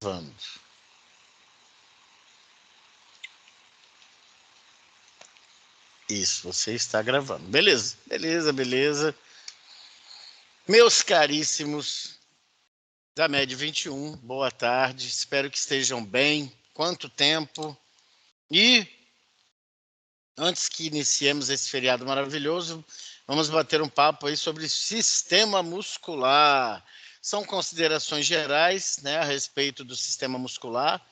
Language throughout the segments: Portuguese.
gravando. Isso, você está gravando. Beleza, beleza, beleza. Meus caríssimos da MED 21, boa tarde. Espero que estejam bem. Quanto tempo? E antes que iniciemos esse feriado maravilhoso, vamos bater um papo aí sobre sistema muscular. São considerações gerais, né, a respeito do sistema muscular,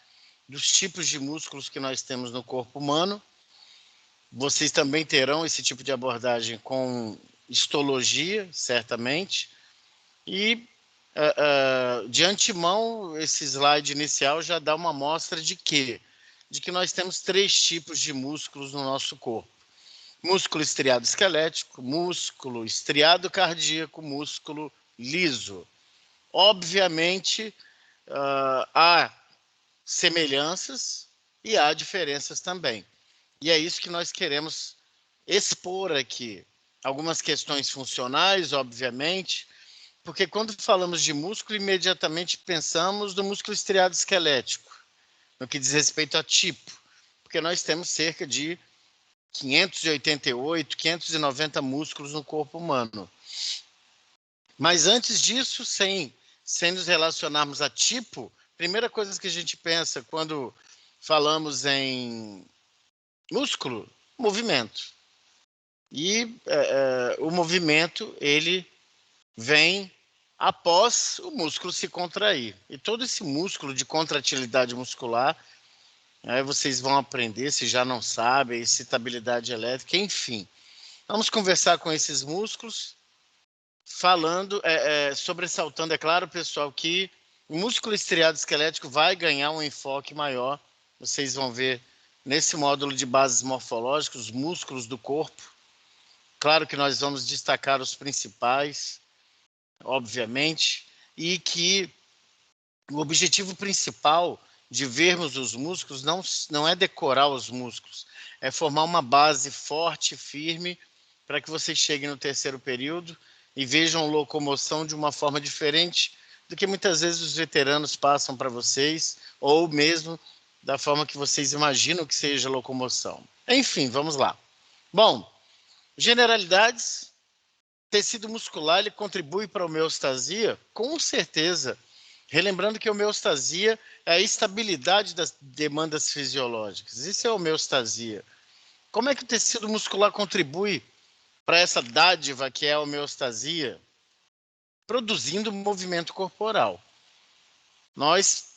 dos tipos de músculos que nós temos no corpo humano. Vocês também terão esse tipo de abordagem com histologia, certamente. E, de antemão, esse slide inicial já dá uma amostra de quê? De que nós temos 3 tipos de músculos no nosso corpo. Músculo estriado esquelético, músculo estriado cardíaco, músculo liso. Obviamente, há semelhanças e há diferenças também. E é isso que nós queremos expor aqui. Algumas questões funcionais, obviamente, porque quando falamos de músculo, imediatamente pensamos no músculo estriado esquelético, no que diz respeito a tipo, porque nós temos cerca de 588, 590 músculos no corpo humano. Mas antes disso, sem nos relacionarmos a tipo, primeira coisa que a gente pensa quando falamos em músculo, movimento. E o movimento, ele vem após o músculo se contrair. E todo esse músculo de contratilidade muscular, aí vocês vão aprender, se já não sabem, excitabilidade elétrica, enfim. Vamos conversar com esses músculos, falando, sobressaltando, é claro, pessoal, que o músculo estriado esquelético vai ganhar um enfoque maior. Vocês vão ver nesse módulo de bases morfológicas, os músculos do corpo. Claro que nós vamos destacar os principais, obviamente, e que o objetivo principal de vermos os músculos não é decorar os músculos, é formar uma base forte e firme para que vocês cheguem no terceiro período e vejam locomoção de uma forma diferente do que muitas vezes os veteranos passam para vocês, ou mesmo da forma que vocês imaginam que seja a locomoção. Enfim, vamos lá. Bom, generalidades. Tecido muscular, ele contribui para a homeostasia? Com certeza. Relembrando que a homeostasia é a estabilidade das demandas fisiológicas. Isso é a homeostasia. Como é que o tecido muscular contribui para essa dádiva que é a homeostasia? Produzindo movimento corporal. Nós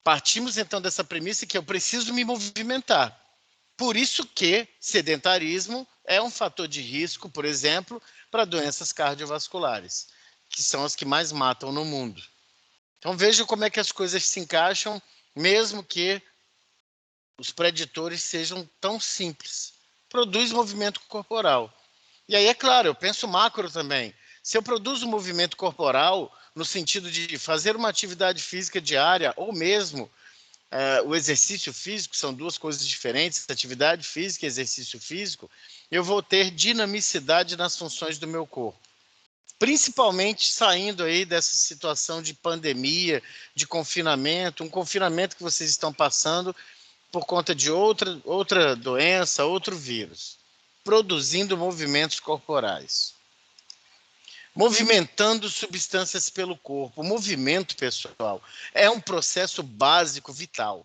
partimos então dessa premissa que eu preciso me movimentar. Por isso que sedentarismo é um fator de risco, por exemplo, para doenças cardiovasculares, que são as que mais matam no mundo. Então vejam como é que as coisas se encaixam, mesmo que os preditores sejam tão simples. Produz movimento corporal. E aí, é claro, eu penso macro também. Se eu produzo movimento corporal, no sentido de fazer uma atividade física diária, ou mesmo o exercício físico, são duas coisas diferentes, atividade física e exercício físico, eu vou ter dinamicidade nas funções do meu corpo. Principalmente saindo aí dessa situação de pandemia, de confinamento, um confinamento que vocês estão passando por conta de outra doença, outro vírus, produzindo movimentos corporais. Movimentando substâncias pelo corpo. O movimento, pessoal, é um processo básico, vital.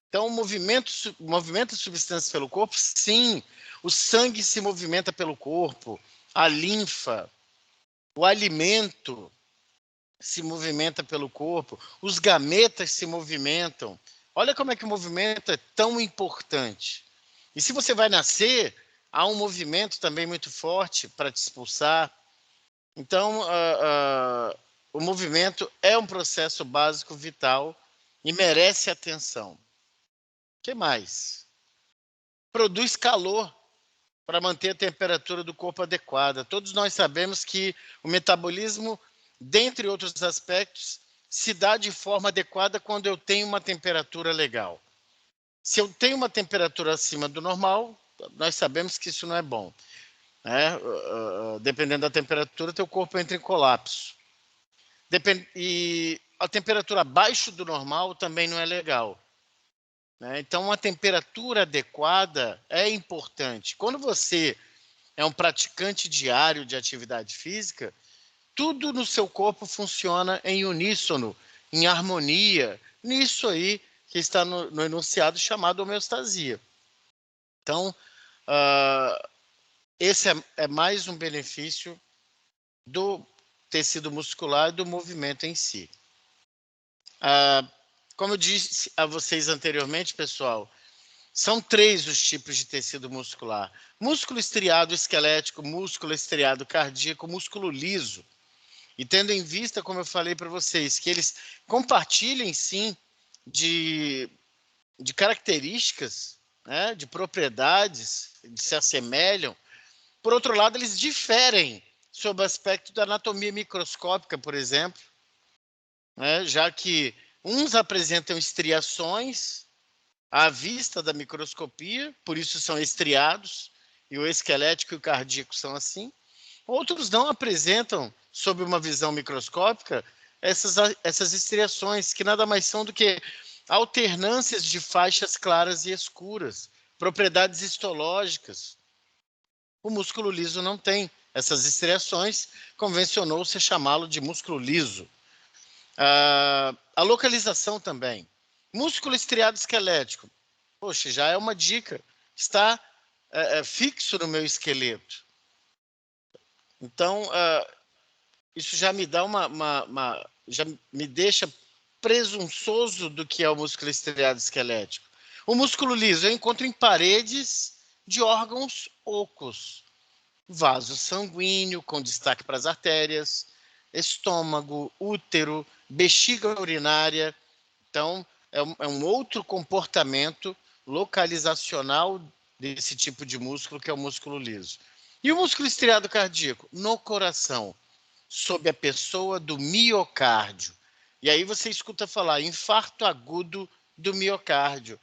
Então, o movimento substâncias pelo corpo, sim. O sangue se movimenta pelo corpo, a linfa, o alimento se movimenta pelo corpo, os gametas se movimentam. Olha como é que o movimento é tão importante. E se você vai nascer, há um movimento também muito forte para te expulsar. Então, o movimento é um processo básico, vital e merece atenção. O que mais? Produz calor para manter a temperatura do corpo adequada. Todos nós sabemos que o metabolismo, dentre outros aspectos, se dá de forma adequada quando eu tenho uma temperatura legal. Se eu tenho uma temperatura acima do normal, nós sabemos que isso não é bom. Dependendo da temperatura, teu corpo entra em colapso. E a temperatura abaixo do normal também não é legal, né? Então, uma temperatura adequada é importante. Quando você é um praticante diário de atividade física, tudo no seu corpo funciona em uníssono, em harmonia, nisso aí que está no enunciado chamado homeostasia. Então, esse é mais um benefício do tecido muscular e do movimento em si. Como eu disse a vocês anteriormente, pessoal, são 3 os tipos de tecido muscular: músculo estriado esquelético, músculo estriado cardíaco, músculo liso. E tendo em vista, como eu falei para vocês, que eles compartilhem, sim, de características, né, de propriedades, se assemelham, por outro lado, eles diferem sob o aspecto da anatomia microscópica, por exemplo, né, já que uns apresentam estriações à vista da microscopia, por isso são estriados, e o esquelético e o cardíaco são assim. Outros não apresentam, sob uma visão microscópica, essas estriações, que nada mais são do que alternâncias de faixas claras e escuras, propriedades histológicas. O músculo liso não tem essas estriações, convencionou-se chamá-lo de músculo liso. A localização também. Músculo estriado esquelético. Poxa, já é uma dica. Está fixo no meu esqueleto. Então, isso já me dá já me deixa presunçoso do que é o músculo estriado esquelético. O músculo liso eu encontro em paredes de órgãos ocos. Vaso sanguíneo, com destaque para as artérias, estômago, útero, bexiga urinária. Então, é um outro comportamento localizacional desse tipo de músculo, que é o músculo liso. E o músculo estriado cardíaco? No coração, sob a pessoa do miocárdio. E aí você escuta falar infarto agudo do miocárdio.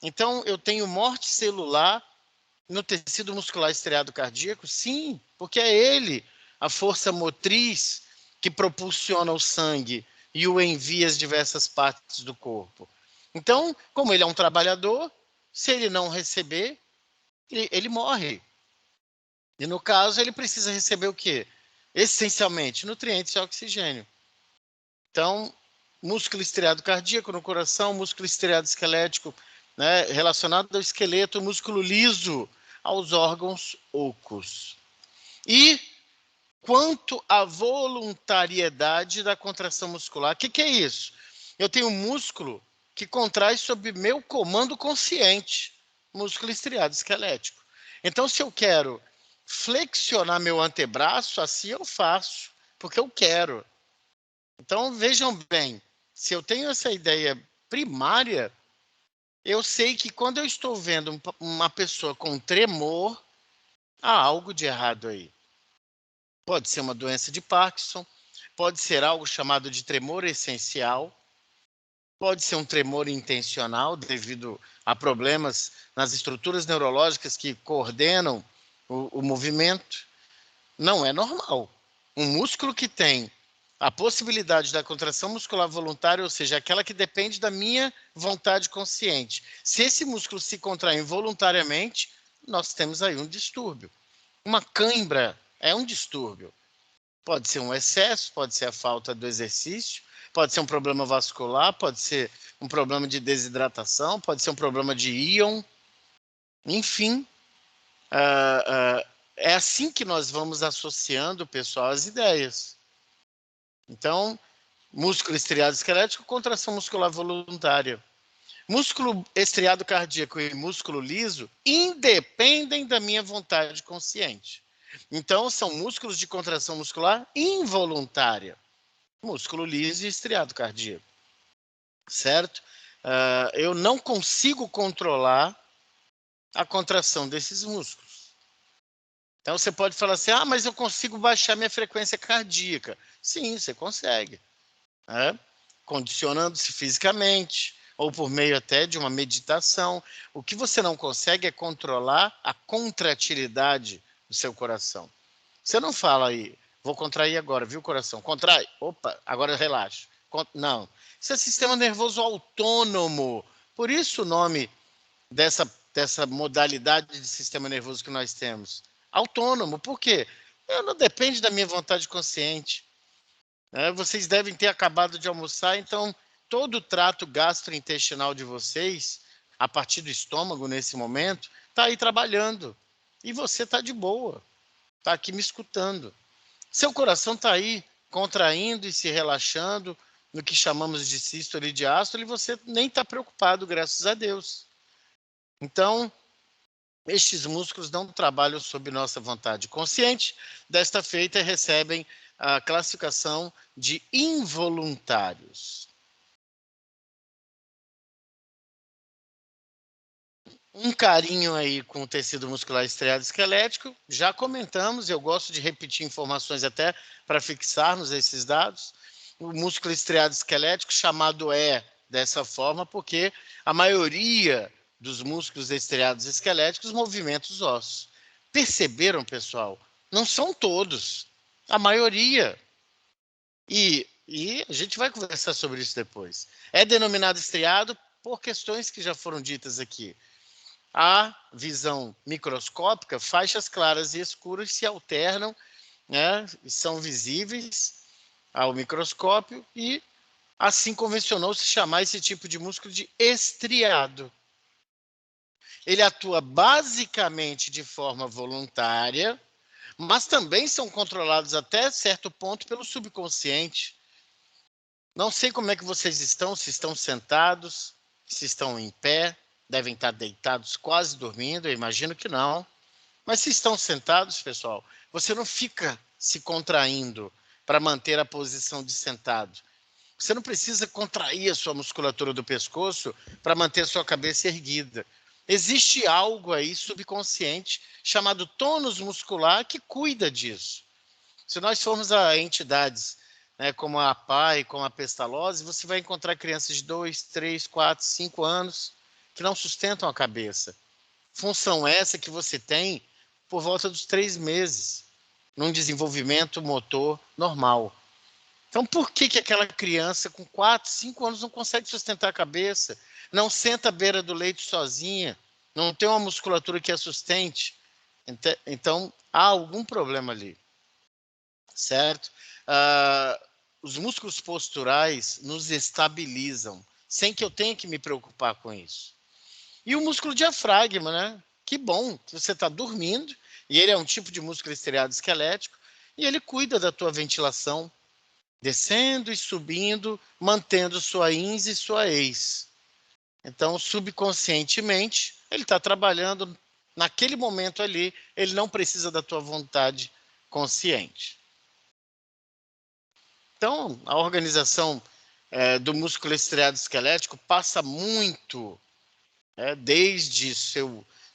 Então, eu tenho morte celular no tecido muscular estriado cardíaco? Sim, porque é ele a força motriz que propulsiona o sangue e o envia às diversas partes do corpo. Então, como ele é um trabalhador, se ele não receber, ele morre. E no caso, ele precisa receber o quê? Essencialmente, nutrientes e oxigênio. Então, músculo estriado cardíaco no coração, músculo estriado esquelético, né, relacionado ao esqueleto, músculo liso aos órgãos ocos. E quanto à voluntariedade da contração muscular, o que é isso? Eu tenho um músculo que contrai sob meu comando consciente, músculo estriado esquelético. Então, se eu quero flexionar meu antebraço, assim eu faço, porque eu quero. Então, vejam bem, se eu tenho essa ideia primária, eu sei que quando eu estou vendo uma pessoa com tremor, há algo de errado aí. Pode ser uma doença de Parkinson, pode ser algo chamado de tremor essencial, pode ser um tremor intencional devido a problemas nas estruturas neurológicas que coordenam o movimento. Não é normal. Um músculo que tem a possibilidade da contração muscular voluntária, ou seja, aquela que depende da minha vontade consciente. Se esse músculo se contrai involuntariamente, nós temos aí um distúrbio. Uma cãibra é um distúrbio. Pode ser um excesso, pode ser a falta do exercício, pode ser um problema vascular, pode ser um problema de desidratação, pode ser um problema de íon. Enfim, é assim que nós vamos associando, pessoal, as ideias. Então, músculo estriado esquelético, contração muscular voluntária. Músculo estriado cardíaco e músculo liso independem da minha vontade consciente. Então, são músculos de contração muscular involuntária. Músculo liso e estriado cardíaco. Certo? Eu não consigo controlar a contração desses músculos. Então, você pode falar assim, mas eu consigo baixar minha frequência cardíaca. Sim, você consegue. Condicionando-se fisicamente, ou por meio até de uma meditação. O que você não consegue é controlar a contratilidade do seu coração. Você não fala aí, vou contrair agora, viu, coração? Contrai, opa, agora relaxa. Não. Isso é sistema nervoso autônomo. Por isso o nome dessa modalidade de sistema nervoso que nós temos. Autônomo. Por quê? Não depende da minha vontade consciente. Vocês devem ter acabado de almoçar, então todo o trato gastrointestinal de vocês, a partir do estômago nesse momento, está aí trabalhando. E você está de boa, está aqui me escutando. Seu coração está aí contraindo e se relaxando no que chamamos de sístole e diástole, e você nem está preocupado, graças a Deus. Então, estes músculos não trabalham sob nossa vontade consciente, desta feita recebem a classificação de involuntários. Um carinho aí com o tecido muscular estriado esquelético, já comentamos, eu gosto de repetir informações até para fixarmos esses dados. O músculo estriado esquelético, chamado dessa forma, porque a maioria dos músculos estriados esqueléticos movimenta os ossos. Perceberam, pessoal? Não são todos, a maioria. E a gente vai conversar sobre isso depois. É denominado estriado por questões que já foram ditas aqui. A visão microscópica, faixas claras e escuras se alternam, né, são visíveis ao microscópio e assim convencionou-se chamar esse tipo de músculo de estriado. Ele atua basicamente de forma voluntária, mas também são controlados até certo ponto pelo subconsciente. Não sei como é que vocês estão, se estão sentados, se estão em pé, devem estar deitados quase dormindo, eu imagino que não. Mas se estão sentados, pessoal, você não fica se contraindo para manter a posição de sentado. Você não precisa contrair a sua musculatura do pescoço para manter a sua cabeça erguida. Existe algo aí subconsciente chamado tônus muscular que cuida disso. Se nós formos a entidades, né, como a APAE, como a pestalose, você vai encontrar crianças de 2, 3, 4, 5 anos que não sustentam a cabeça. Função essa que você tem por volta dos 3 meses, num desenvolvimento motor normal. Então, por que aquela criança com 4, 5 anos não consegue sustentar a cabeça? Não senta à beira do leito sozinha? Não tem uma musculatura que a sustente? Então, há algum problema ali, certo? Os músculos posturais nos estabilizam, sem que eu tenha que me preocupar com isso. E o músculo diafragma, né? Que bom que você está dormindo, e ele é um tipo de músculo estriado esquelético, e ele cuida da tua ventilação, descendo e subindo, mantendo sua ins e sua ex. Então, subconscientemente, ele está trabalhando naquele momento ali, ele não precisa da tua vontade consciente. Então, a organização do músculo estriado esquelético passa muito, desde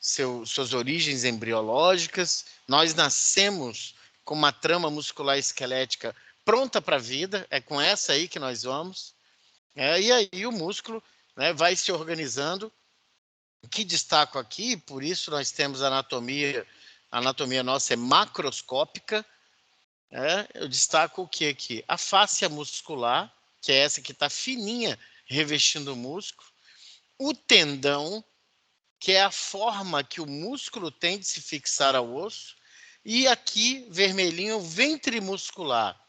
suas origens embriológicas. Nós nascemos com uma trama muscular esquelética pronta para a vida, é com essa aí que nós vamos. E aí o músculo, né, vai se organizando. O que destaco aqui, por isso nós temos a anatomia nossa é macroscópica. Eu destaco o que aqui? A fáscia muscular, que é essa que está fininha, revestindo o músculo. O tendão, que é a forma que o músculo tem de se fixar ao osso. E aqui, vermelhinho, o ventre muscular.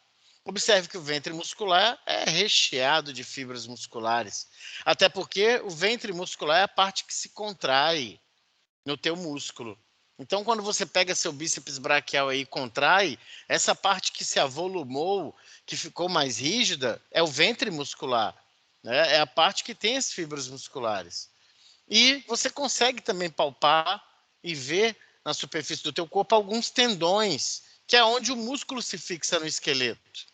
Observe que o ventre muscular é recheado de fibras musculares. Até porque o ventre muscular é a parte que se contrai no teu músculo. Então, quando você pega seu bíceps braquial aí e contrai, essa parte que se avolumou, que ficou mais rígida, é o ventre muscular, né? É a parte que tem as fibras musculares. E você consegue também palpar e ver na superfície do teu corpo alguns tendões, que é onde o músculo se fixa no esqueleto.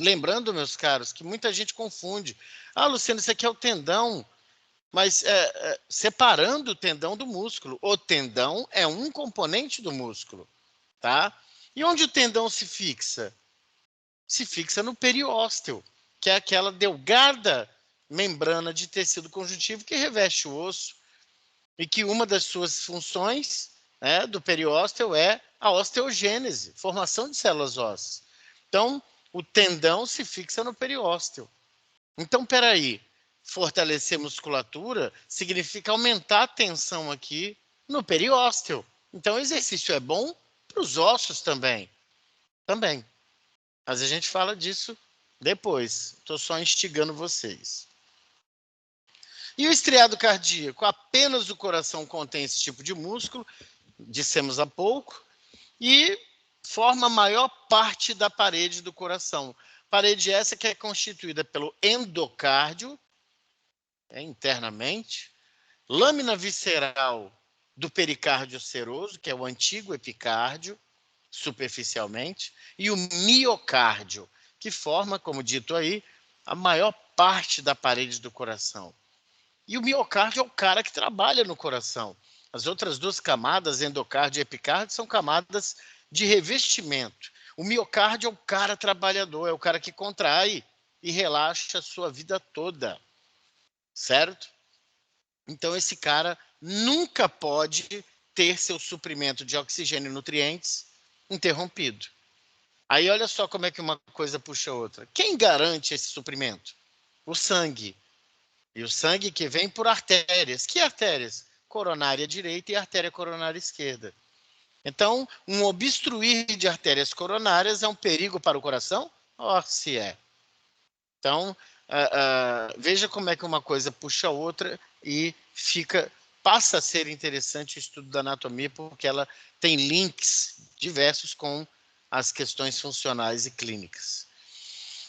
Lembrando, meus caros, que muita gente confunde. Luciano, isso aqui é o tendão. Mas separando o tendão do músculo. O tendão é um componente do músculo, tá? E onde o tendão se fixa? Se fixa no periósteo, que é aquela delgada membrana de tecido conjuntivo que reveste o osso e que uma das suas funções, né, do periósteo é a osteogênese, formação de células ósseas. Então, o tendão se fixa no periósteo. Então, peraí, fortalecer musculatura significa aumentar a tensão aqui no periósteo. Então, o exercício é bom para os ossos também. Também. Mas a gente fala disso depois. Estou só instigando vocês. E o estriado cardíaco? Apenas o coração contém esse tipo de músculo, dissemos há pouco, e forma a maior parte da parede do coração. Parede essa que é constituída pelo endocárdio, internamente, lâmina visceral do pericárdio seroso, que é o antigo epicárdio, superficialmente, e o miocárdio, que forma, como dito aí, a maior parte da parede do coração. E o miocárdio é o cara que trabalha no coração. As outras duas camadas, endocárdio e epicárdio, são camadas de revestimento. O miocárdio é o cara trabalhador, é o cara que contrai e relaxa a sua vida toda. Certo? Então, esse cara nunca pode ter seu suprimento de oxigênio e nutrientes interrompido. Aí, olha só como é que uma coisa puxa a outra. Quem garante esse suprimento? O sangue. E o sangue que vem por artérias. Que artérias? Coronária direita e artéria coronária esquerda. Então, um obstruir de artérias coronárias é um perigo para o coração? Se é. Então, veja como é que uma coisa puxa a outra e passa a ser interessante o estudo da anatomia, porque ela tem links diversos com as questões funcionais e clínicas.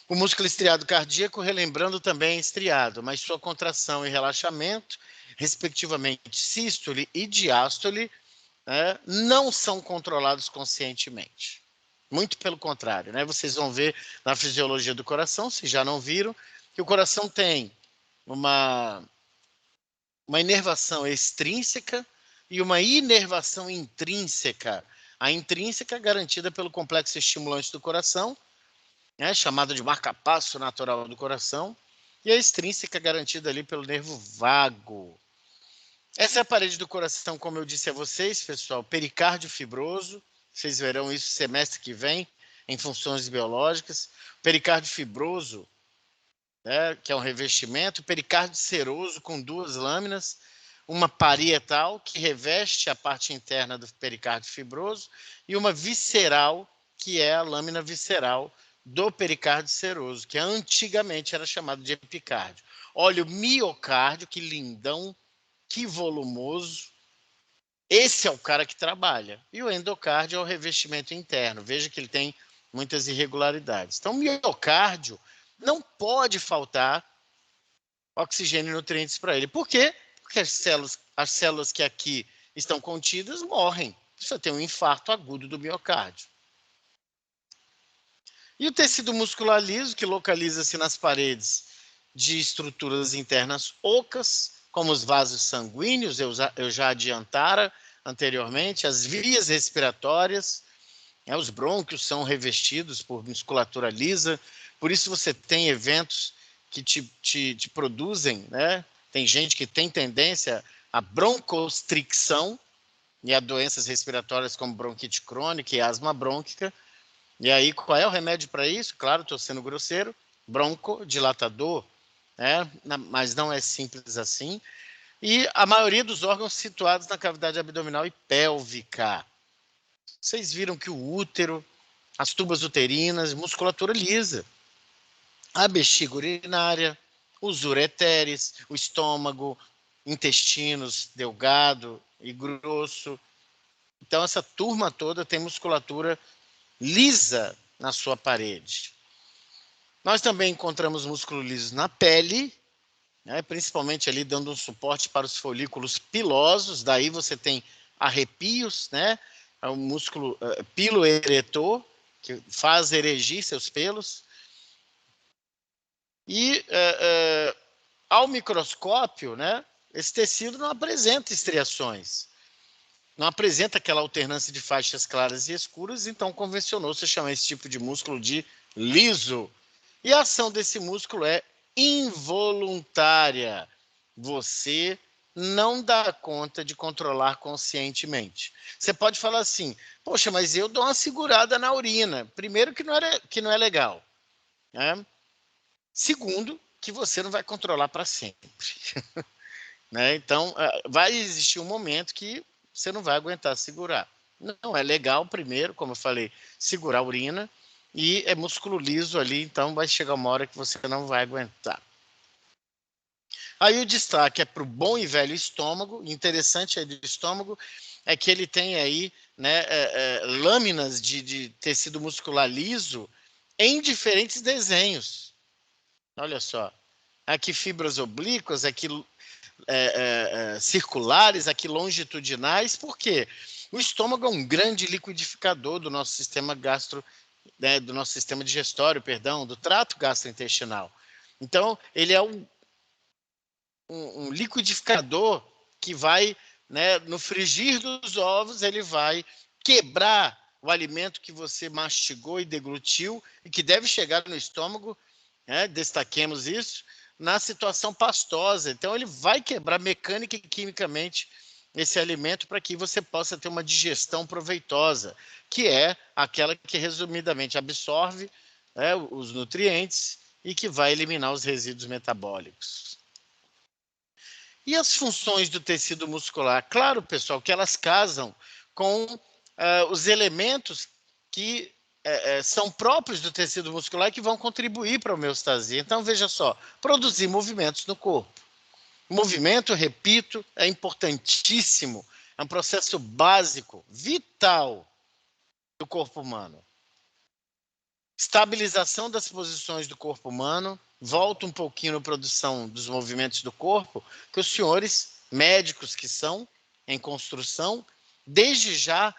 O músculo estriado cardíaco, relembrando também estriado, mas sua contração e relaxamento, respectivamente sístole e diástole, não são controlados conscientemente. Muito pelo contrário, né? Vocês vão ver na fisiologia do coração, se já não viram, que o coração tem uma inervação extrínseca e uma inervação intrínseca. A intrínseca é garantida pelo complexo estimulante do coração, chamado de marca-passo natural do coração, e a extrínseca é garantida ali pelo nervo vago. Essa é a parede do coração, como eu disse a vocês, pessoal, pericárdio fibroso. Vocês verão isso semestre que vem, em funções biológicas. Pericárdio fibroso, que é um revestimento. Pericárdio seroso, com duas lâminas. Uma parietal, que reveste a parte interna do pericárdio fibroso. E uma visceral, que é a lâmina visceral do pericárdio seroso, que antigamente era chamado de epicárdio. Olha o miocárdio, que lindão, que volumoso. Esse é o cara que trabalha. E o endocárdio é o revestimento interno. Veja que ele tem muitas irregularidades. Então, o miocárdio não pode faltar oxigênio e nutrientes para ele. Por quê? Porque as células que aqui estão contidas morrem. Você tem um infarto agudo do miocárdio. E o tecido muscular liso, que localiza-se nas paredes de estruturas internas ocas, como os vasos sanguíneos, eu já adiantara anteriormente, as vias respiratórias, os brônquios são revestidos por musculatura lisa, por isso você tem eventos que te produzem, Tem gente que tem tendência à broncostricção e a doenças respiratórias como bronquite crônica e asma brônquica. E aí, qual é o remédio para isso? Claro, estou sendo grosseiro, broncodilatador, mas não é simples assim. E a maioria dos órgãos situados na cavidade abdominal e pélvica. Vocês viram que o útero, as tubas uterinas, musculatura lisa. A bexiga urinária, os ureteres, o estômago, intestinos delgado e grosso. Então, essa turma toda tem musculatura lisa na sua parede. Nós também encontramos músculo liso na pele, principalmente ali dando um suporte para os folículos pilosos, daí você tem arrepios, É o músculo piloeretor, que faz erigir seus pelos. E ao microscópio, esse tecido não apresenta estriações, não apresenta aquela alternância de faixas claras e escuras, então convencionou-se chamar esse tipo de músculo de liso. E a ação desse músculo é involuntária. Você não dá conta de controlar conscientemente. Você pode falar assim, poxa, mas eu dou uma segurada na urina. Primeiro que não é legal. né? Segundo, que você não vai controlar para sempre. Né? Então, vai existir um momento que você não vai aguentar segurar. Não é legal, primeiro, como eu falei, segurar a urina, e é músculo liso ali, então vai chegar uma hora que você não vai aguentar. Aí o destaque é para o bom e velho estômago. Interessante aí do estômago é que ele tem aí, né, lâminas de tecido muscular liso em diferentes desenhos. Olha só. Aqui fibras oblíquas, aqui circulares, aqui longitudinais. Por quê? O estômago é um grande liquidificador do nosso sistema do nosso sistema digestório, perdão, do trato gastrointestinal. Então, ele é um liquidificador que vai, né, no frigir dos ovos, ele vai quebrar o alimento que você mastigou e deglutiu e que deve chegar no estômago, né, destaquemos isso, na situação pastosa. Então, ele vai quebrar mecânica e quimicamente esse alimento para que você possa ter uma digestão proveitosa, que é aquela que, resumidamente, absorve, né, os nutrientes e que vai eliminar os resíduos metabólicos. E as funções do tecido muscular? Claro, pessoal, que elas casam com os elementos que são próprios do tecido muscular que vão contribuir para a homeostasia. Então, veja só, produzir movimentos no corpo. Movimento, repito, é importantíssimo, é um processo básico, vital do corpo humano. Estabilização das posições do corpo humano, volta um pouquinho na produção dos movimentos do corpo, que os senhores médicos que são em construção, desde já,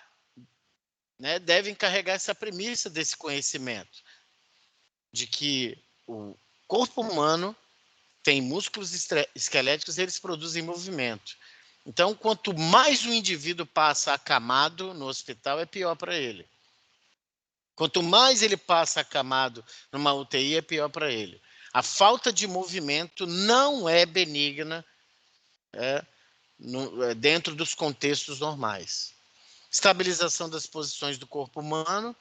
né, devem carregar essa premissa desse conhecimento, de que o corpo humano tem músculos esqueléticos, eles produzem movimento. Então, quanto mais o indivíduo passa acamado no hospital, é pior para ele. Quanto mais ele passa acamado numa UTI, é pior para ele. A falta de movimento não é benigna dentro dos contextos normais. Estabilização das posições do corpo humano,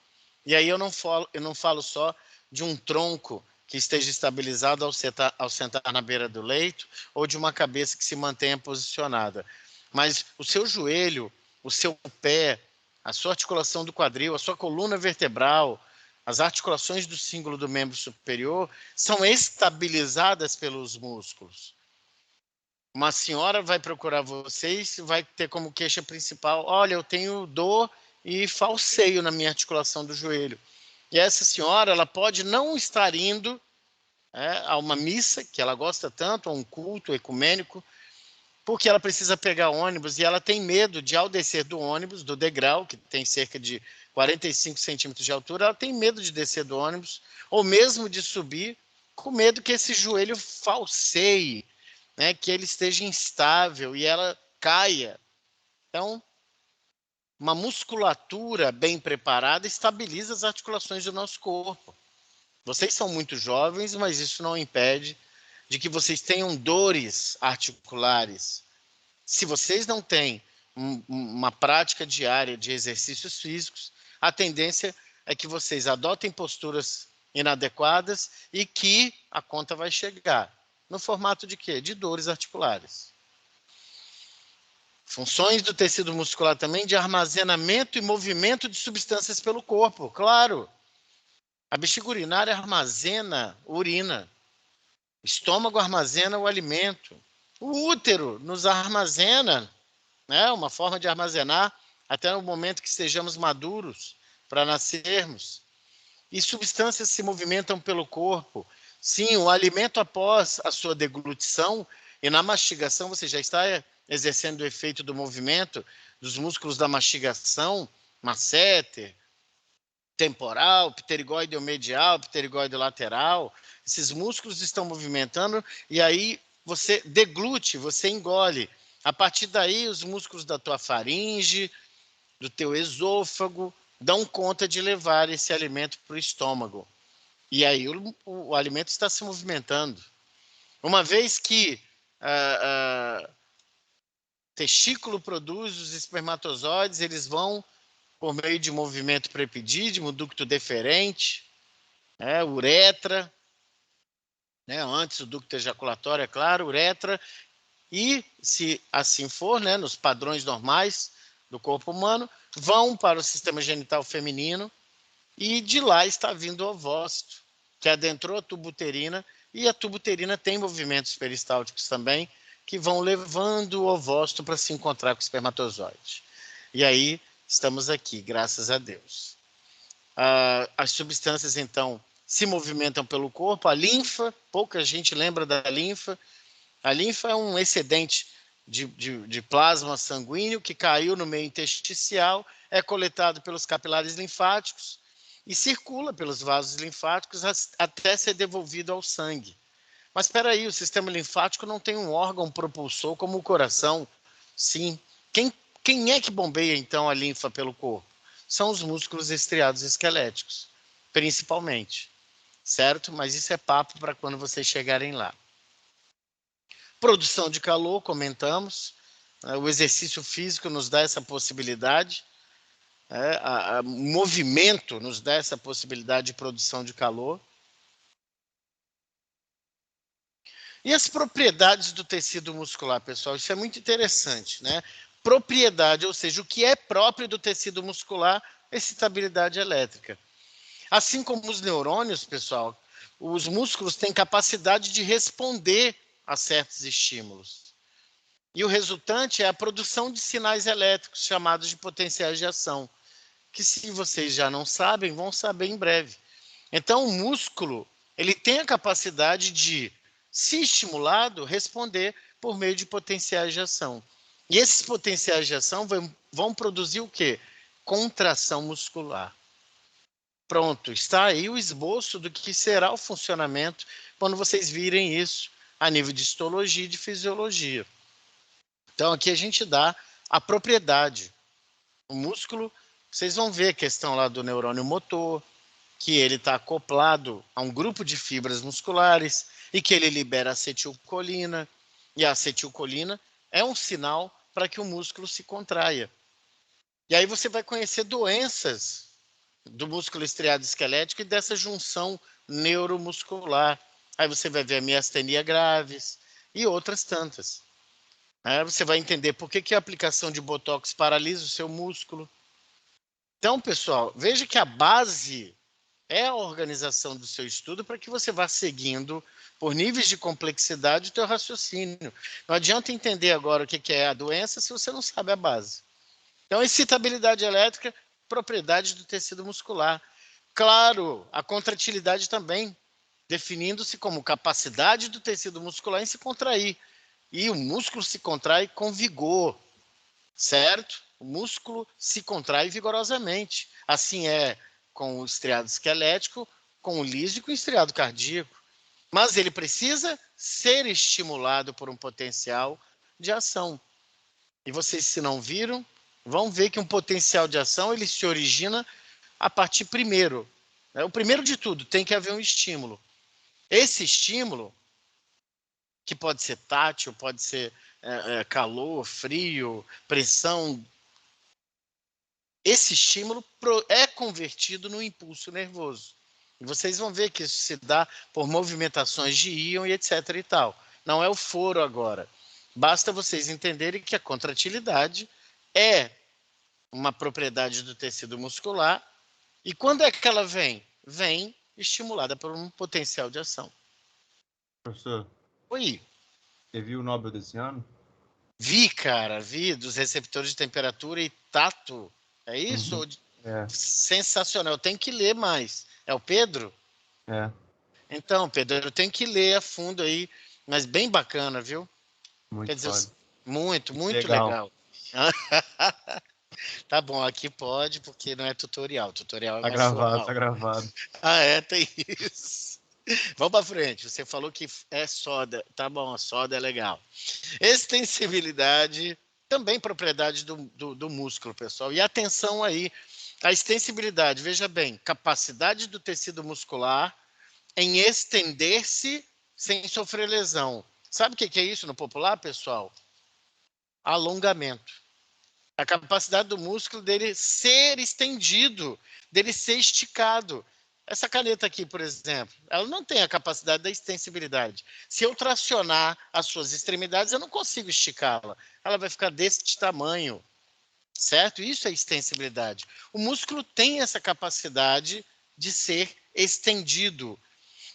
e aí eu não falo só de um tronco que esteja estabilizado ao sentar na beira do leito, ou de uma cabeça que se mantenha posicionada. Mas o seu joelho, o seu pé, a sua articulação do quadril, a sua coluna vertebral, as articulações do cíngulo do membro superior são estabilizadas pelos músculos. Uma senhora vai procurar vocês, vai ter como queixa principal: olha, eu tenho dor e falseio na minha articulação do joelho. E essa senhora, ela pode não estar indo a uma missa, que ela gosta tanto, a um culto ecumênico, porque ela precisa pegar ônibus e ela tem medo de, ao descer do ônibus, do degrau, que tem cerca de 45 centímetros de altura, ela tem medo de descer do ônibus, ou mesmo de subir, com medo que esse joelho falseie, né, que ele esteja instável e ela caia. Então, uma musculatura bem preparada estabiliza as articulações do nosso corpo. Vocês são muito jovens, mas isso não impede de que vocês tenham dores articulares. Se vocês não têm uma prática diária de exercícios físicos, a tendência é que vocês adotem posturas inadequadas e que a conta vai chegar. No formato de quê? De dores articulares. Funções do tecido muscular também de armazenamento e movimento de substâncias pelo corpo. Claro, a bexiga urinária armazena urina. O estômago armazena o alimento. O útero nos armazena, né? Uma forma de armazenar até no momento que estejamos maduros para nascermos. E substâncias se movimentam pelo corpo. Sim, o alimento após a sua deglutição e na mastigação você já está exercendo o efeito do movimento dos músculos da mastigação, masseter, temporal, pterigóide medial, pterigóide lateral. Esses músculos estão movimentando e aí você deglute, você engole. A partir daí, os músculos da tua faringe, do teu esôfago, dão conta de levar esse alimento para o estômago. E aí o alimento está se movimentando. Uma vez que testículo produz os espermatozoides, eles vão por meio de movimento prepidídimo, ducto deferente, uretra, né, antes do ducto ejaculatório, é claro, uretra, e, se assim for, né, nos padrões normais do corpo humano, vão para o sistema genital feminino, e de lá está vindo o ovócito, que adentrou a tuba uterina, e a tuba uterina tem movimentos peristálticos também, que vão levando o ovócito para se encontrar com o espermatozoide. E aí estamos aqui, graças a Deus. As substâncias, então, se movimentam pelo corpo. A linfa, pouca gente lembra da linfa. A linfa é um excedente de plasma sanguíneo que caiu no meio intersticial, é coletado pelos capilares linfáticos e circula pelos vasos linfáticos até ser devolvido ao sangue. Mas espera aí, o sistema linfático não tem um órgão propulsor como o coração? Sim. Quem é que bombeia, então, a linfa pelo corpo? São os músculos estriados esqueléticos, principalmente. Certo? Mas isso é papo para quando vocês chegarem lá. Produção de calor, comentamos. O exercício físico nos dá essa possibilidade. O movimento nos dá essa possibilidade de produção de calor. E as propriedades do tecido muscular, pessoal? Isso é muito interessante, né? Propriedade, ou seja, o que é próprio do tecido muscular, excitabilidade elétrica. Assim como os neurônios, pessoal, os músculos têm capacidade de responder a certos estímulos. E o resultante é a produção de sinais elétricos, chamados de potenciais de ação, que, se vocês já não sabem, vão saber em breve. Então, o músculo, ele tem a capacidade de, se estimulado, responder por meio de potenciais de ação. E esses potenciais de ação vão produzir o quê? Contração muscular. Pronto, está aí o esboço do que será o funcionamento quando vocês virem isso a nível de histologia e de fisiologia. Então, aqui a gente dá a propriedade. O músculo, vocês vão ver a questão lá do neurônio motor, que ele está acoplado a um grupo de fibras musculares e que ele libera acetilcolina. E a acetilcolina é um sinal para que o músculo se contraia. E aí você vai conhecer doenças do músculo estriado esquelético e dessa junção neuromuscular. Aí você vai ver a miastenia graves e outras tantas. Você vai entender por que a aplicação de botox paralisa o seu músculo. Então, pessoal, veja que a base é a organização do seu estudo para que você vá seguindo por níveis de complexidade o teu raciocínio. Não adianta entender agora o que é a doença se você não sabe a base. Então, excitabilidade elétrica, propriedades do tecido muscular. Claro, a contratilidade também, definindo-se como capacidade do tecido muscular em se contrair. E o músculo se contrai com vigor, certo? O músculo se contrai vigorosamente. Assim é com o estriado esquelético, com o liso e com o estriado cardíaco. Mas ele precisa ser estimulado por um potencial de ação. E vocês, se não viram, vão ver que um potencial de ação ele se origina a partir primeiro. O primeiro de tudo, tem que haver um estímulo. Esse estímulo, que pode ser tátil, pode ser calor, frio, pressão, esse estímulo é convertido no impulso nervoso. E vocês vão ver que isso se dá por movimentações de íon e etc. e tal. Não é o foro agora. Basta vocês entenderem que a contratilidade é uma propriedade do tecido muscular. E quando é que ela vem? Vem estimulada por um potencial de ação. Professor, Oi. você viu o Nobel desse ano? Vi, cara, vi dos receptores de temperatura e tato. É isso? Uhum. É. Sensacional. Eu tenho que ler mais. É o Pedro? É. Então, Pedro, eu tenho que ler a fundo aí, mas bem bacana, viu? Muito Quer dizer, foda. muito Legal. legal. Tá bom, aqui pode, porque não é tutorial. Tutorial é Tá mais gravado, formal. tá gravado. Tem isso. Vamos para frente. Você falou que é soda. Tá bom, a soda é legal. Extensibilidade, também propriedade do músculo, pessoal. E atenção aí, a extensibilidade, veja bem, capacidade do tecido muscular em estender-se sem sofrer lesão. Sabe o que é isso no popular, pessoal? Alongamento. A capacidade do músculo dele ser estendido, dele ser esticado. Essa caneta aqui, por exemplo, ela não tem a capacidade da extensibilidade. Se eu tracionar as suas extremidades, eu não consigo esticá-la. Ela vai ficar deste tamanho, certo? Isso é extensibilidade. O músculo tem essa capacidade de ser estendido.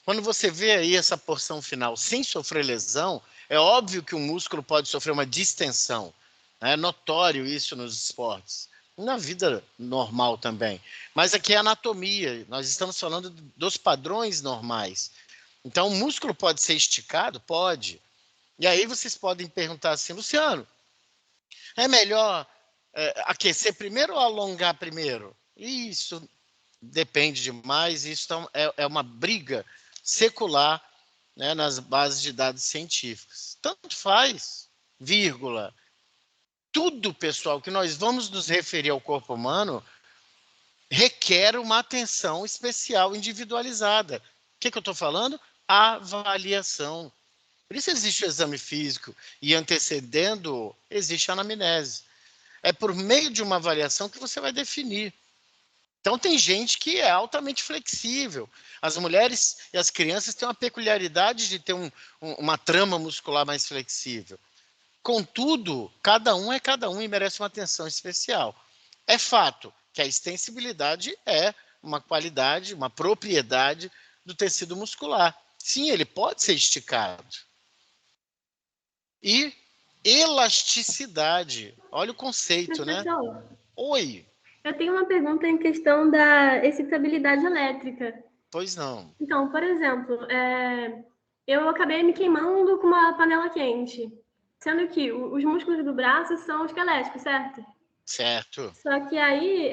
Quando você vê aí essa porção final sem sofrer lesão, é óbvio que o músculo pode sofrer uma distensão. É notório isso nos esportes. Na vida normal também. Mas aqui é anatomia. Nós estamos falando dos padrões normais. Então, o músculo pode ser esticado? Pode. E aí vocês podem perguntar assim, Luciano, é melhor aquecer primeiro ou alongar primeiro? Isso depende demais. Isso é uma briga secular, né, nas bases de dados científicas. Tanto faz, vírgula. Tudo, pessoal, que nós vamos nos referir ao corpo humano requer uma atenção especial, individualizada. O que eu estou falando? Avaliação. Por isso existe o exame físico e antecedendo existe a anamnese. É por meio de uma avaliação que você vai definir. Então tem gente que é altamente flexível. As mulheres e as crianças têm uma peculiaridade de ter uma trama muscular mais flexível. Contudo, cada um é cada um e merece uma atenção especial. É fato que a extensibilidade é uma qualidade, uma propriedade do tecido muscular. Sim, ele pode ser esticado. E elasticidade. Olha o conceito, né? Professor, Oi. eu tenho uma pergunta em questão da excitabilidade elétrica. Pois não. Então, por exemplo, eu acabei me queimando com uma panela quente, sendo que os músculos do braço são esqueléticos, certo? Certo. Só que aí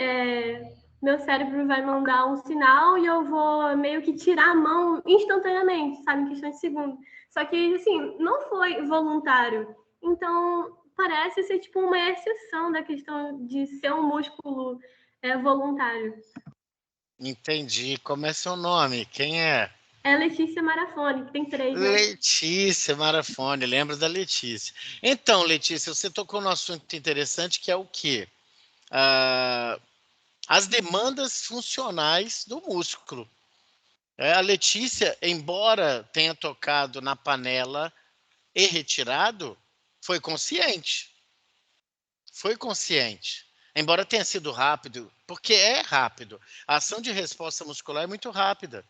meu cérebro vai mandar um sinal e eu vou meio que tirar a mão instantaneamente, sabe, em questão de segundos. Só que, assim, não foi voluntário. Então, parece ser tipo uma exceção da questão de ser um músculo voluntário. Entendi. Como é seu nome? Quem é? É Letícia Marafone, que tem 3, né? Letícia Marafone, lembro da Letícia. Então, Letícia, você tocou num assunto interessante que é o quê? As demandas funcionais do músculo. A Letícia, embora tenha tocado na panela e retirado, foi consciente. Foi consciente. Embora tenha sido rápido, porque é rápido. A ação de resposta muscular é muito rápida.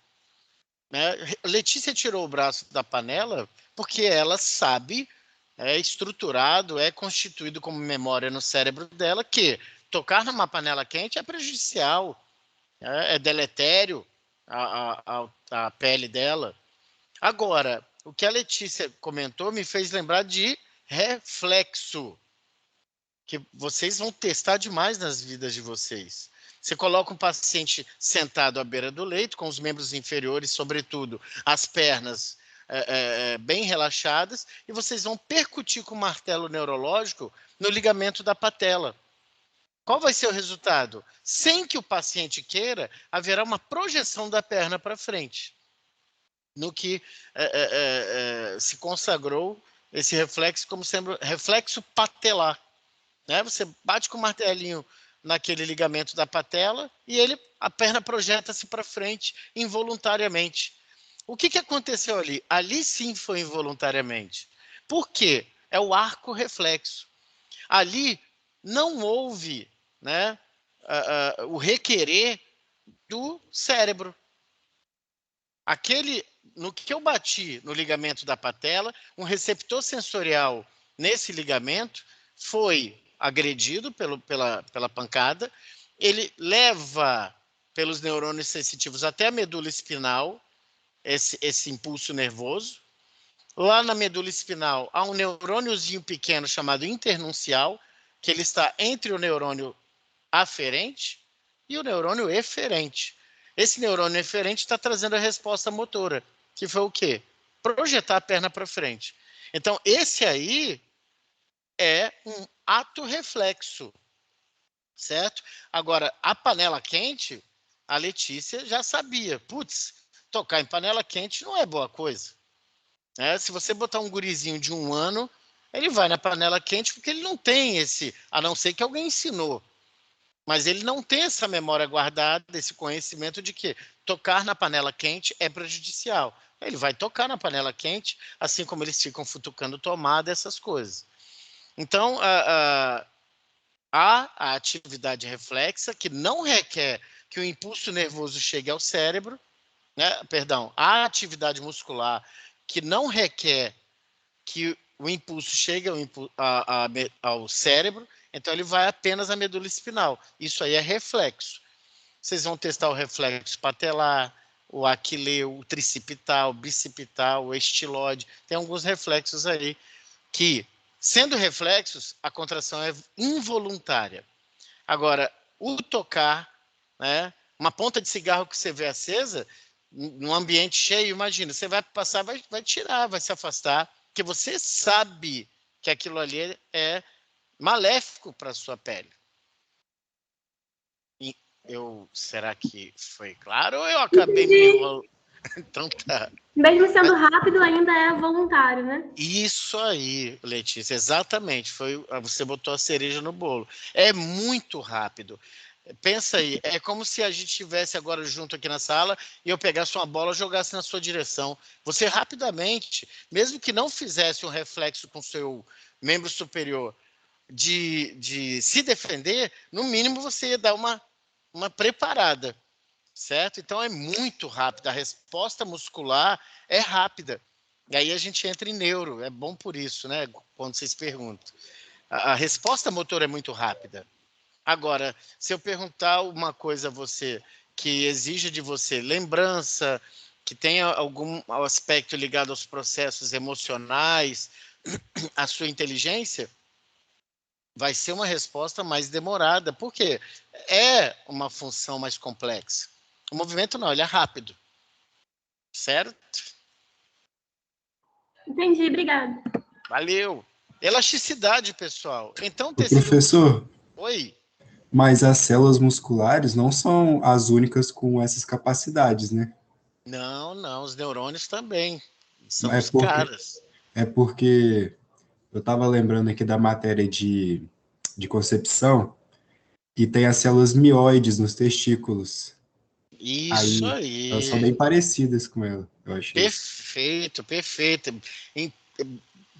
Né? Letícia tirou o braço da panela porque ela sabe, é estruturado, é constituído como memória no cérebro dela que tocar numa panela quente é prejudicial, é deletério à pele dela. Agora, o que a Letícia comentou me fez lembrar de reflexo, que vocês vão testar demais nas vidas de vocês. Você coloca um paciente sentado à beira do leito, com os membros inferiores, sobretudo as pernas bem relaxadas, e vocês vão percutir com o martelo neurológico no ligamento da patela. Qual vai ser o resultado? Sem que o paciente queira, haverá uma projeção da perna para frente, no que se consagrou esse reflexo como sendo reflexo patelar. Né? Você bate com o martelinho naquele ligamento da patela e a perna projeta-se para frente involuntariamente. O que aconteceu ali? Ali sim foi involuntariamente. Por quê? É o arco reflexo. Ali não houve, né, o requerer do cérebro. No que eu bati no ligamento da patela, um receptor sensorial nesse ligamento foi agredido pela pancada, ele leva pelos neurônios sensitivos até a medula espinal, esse impulso nervoso. Lá na medula espinal há um neurôniozinho pequeno chamado internuncial, que ele está entre o neurônio aferente e o neurônio eferente. Esse neurônio eferente está trazendo a resposta motora, que foi o quê? Projetar a perna para frente. Então, esse aí é um ato reflexo, certo? Agora, a panela quente, a Letícia já sabia. Putz, tocar em panela quente não é boa coisa. Se você botar um gurizinho de 1 ano, ele vai na panela quente porque ele não tem a não ser que alguém ensinou. Mas ele não tem essa memória guardada, esse conhecimento de que tocar na panela quente é prejudicial. Ele vai tocar na panela quente, assim como eles ficam futucando tomada, essas coisas. Então, há a atividade reflexa, que não requer que o impulso nervoso chegue ao cérebro, né? Perdão, há atividade muscular que não requer que o impulso chegue ao cérebro, então ele vai apenas à medula espinal. Isso aí é reflexo. Vocês vão testar o reflexo patelar, o aquileu, o tricipital, o bicipital, o estilóide. Tem alguns reflexos aí que, sendo reflexos, a contração é involuntária. Agora, o tocar, né, uma ponta de cigarro que você vê acesa, num ambiente cheio, imagina, você vai passar, vai tirar, vai se afastar, porque você sabe que aquilo ali é maléfico para a sua pele. Será que foi claro ou eu acabei me enrolando? Então tá. Mesmo sendo rápido, ainda é voluntário, né? Isso aí, Letícia, exatamente. Você botou a cereja no bolo. É muito rápido. Pensa aí, é como se a gente estivesse agora junto aqui na sala e eu pegasse uma bola e jogasse na sua direção. Você rapidamente, mesmo que não fizesse um reflexo com o seu membro superior de se defender, no mínimo você ia dar uma preparada, certo? Então é muito rápido, a resposta muscular é rápida. E aí a gente entra em neuro, é bom por isso, né? Quando vocês perguntam. A resposta motor é muito rápida. Agora, se eu perguntar uma coisa a você que exija de você lembrança, que tenha algum aspecto ligado aos processos emocionais, à sua inteligência, vai ser uma resposta mais demorada, porque é uma função mais complexa. O movimento não, ele é rápido. Certo? Entendi, obrigada. Valeu. Elasticidade, pessoal. Então, Professor, Oi. mas as células musculares não são as únicas com essas capacidades, né? Não, os neurônios também. São É os porque, caras. é porque eu estava lembrando aqui da matéria de concepção e tem as células mioides nos testículos. Isso Aí, elas são aí. bem parecidas com ela, eu achei. Perfeito, perfeito.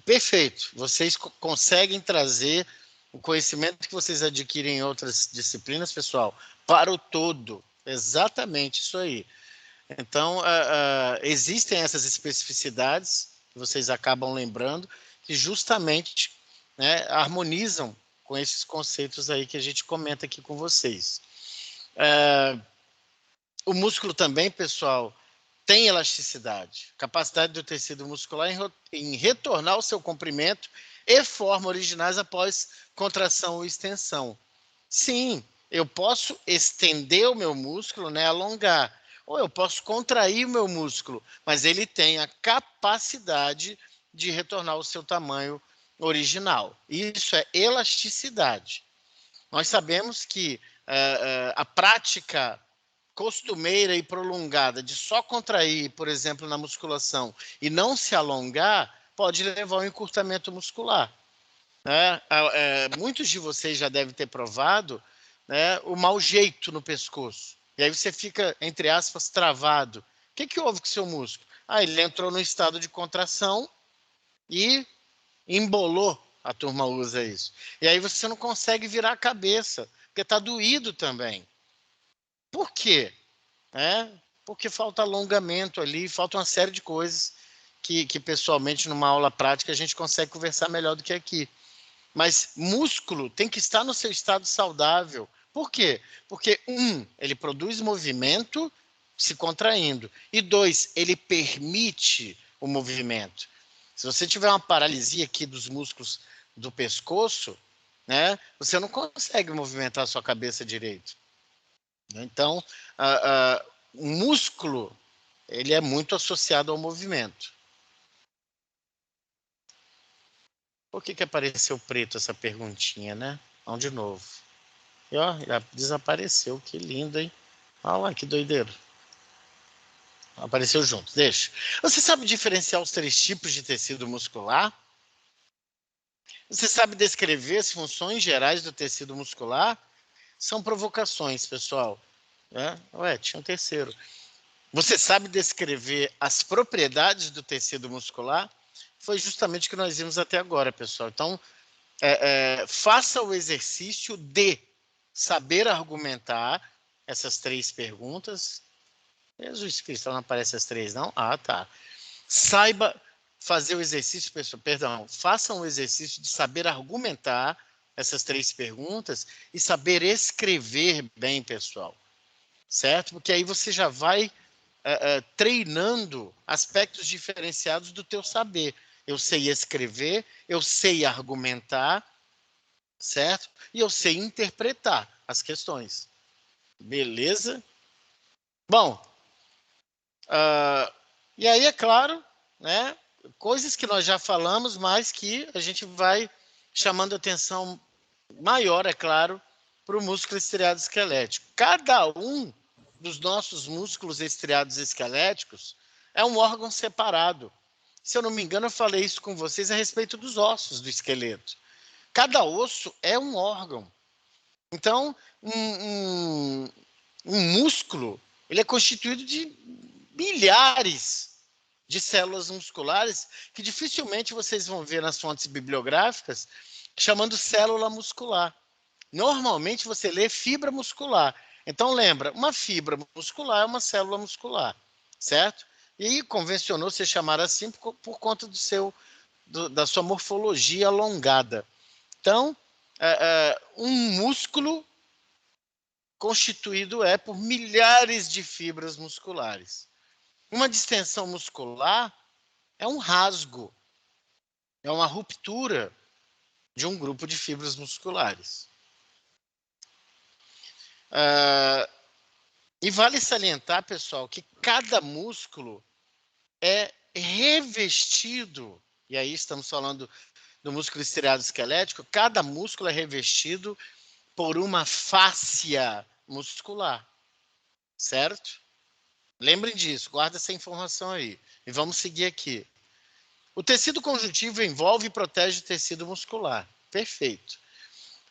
Perfeito. Vocês conseguem trazer o conhecimento que vocês adquirem em outras disciplinas, pessoal, para o todo. Exatamente isso aí. Então, existem essas especificidades que vocês acabam lembrando, que justamente, né, harmonizam com esses conceitos aí que a gente comenta aqui com vocês. O músculo também, pessoal, tem elasticidade, capacidade do tecido muscular em retornar ao seu comprimento e forma originais após contração ou extensão. Sim, eu posso estender o meu músculo, né, alongar, ou eu posso contrair o meu músculo, mas ele tem a capacidade de retornar ao seu tamanho original. Isso é elasticidade. Nós sabemos que a prática costumeira e prolongada de só contrair, por exemplo, na musculação e não se alongar, pode levar ao encurtamento muscular. Né? Muitos de vocês já devem ter provado, né, o mau jeito no pescoço. E aí você fica, entre aspas, travado. O que houve com o seu músculo? Ele entrou num estado de contração e embolou, a turma usa isso. E aí você não consegue virar a cabeça, porque está doído também. Por quê? Porque falta alongamento ali, falta uma série de coisas que pessoalmente, numa aula prática, a gente consegue conversar melhor do que aqui. Mas músculo tem que estar no seu estado saudável. Por quê? Porque, ele produz movimento se contraindo. E 2, ele permite o movimento. Se você tiver uma paralisia aqui dos músculos do pescoço, né, você não consegue movimentar a sua cabeça direito. Então, o músculo, ele é muito associado ao movimento. Por que apareceu preto essa perguntinha, né? Vamos de novo. E já desapareceu, que lindo, hein? Olha lá, que doideira. Apareceu junto, deixa. Você sabe diferenciar os 3 tipos de tecido muscular? Você sabe descrever as funções gerais do tecido muscular? São provocações, pessoal. Tinha um terceiro. Você sabe descrever as propriedades do tecido muscular? Foi justamente o que nós vimos até agora, pessoal. Então, faça o exercício de saber argumentar essas 3 perguntas. Jesus Cristo, não aparece as 3, não? Ah, tá. Saiba fazer o exercício, pessoal, perdão, façam o exercício de saber argumentar essas 3 perguntas e saber escrever bem, pessoal. Certo? Porque aí você já vai treinando aspectos diferenciados do teu saber. Eu sei escrever, eu sei argumentar, certo? E eu sei interpretar as questões. Beleza? Bom, e aí, é claro, né, coisas que nós já falamos, mas que a gente vai chamando atenção maior, é claro, para o músculo estriado esquelético. Cada um dos nossos músculos estriados esqueléticos é um órgão separado. Se eu não me engano, eu falei isso com vocês a respeito dos ossos do esqueleto. Cada osso é um órgão. Então, um músculo, ele é constituído de milhares de células musculares que dificilmente vocês vão ver nas fontes bibliográficas chamando célula muscular. Normalmente você lê fibra muscular. Então lembra, uma fibra muscular é uma célula muscular, certo? E aí convencionou se chamar assim por conta da sua morfologia alongada. Então, um músculo constituído por milhares de fibras musculares. Uma distensão muscular é um rasgo, é uma ruptura de um grupo de fibras musculares. E vale salientar, pessoal, que cada músculo é revestido, e aí estamos falando do músculo estriado esquelético, cada músculo é revestido por uma fáscia muscular, certo? Lembrem disso, guarda essa informação aí. E vamos seguir aqui. O tecido conjuntivo envolve e protege o tecido muscular. Perfeito.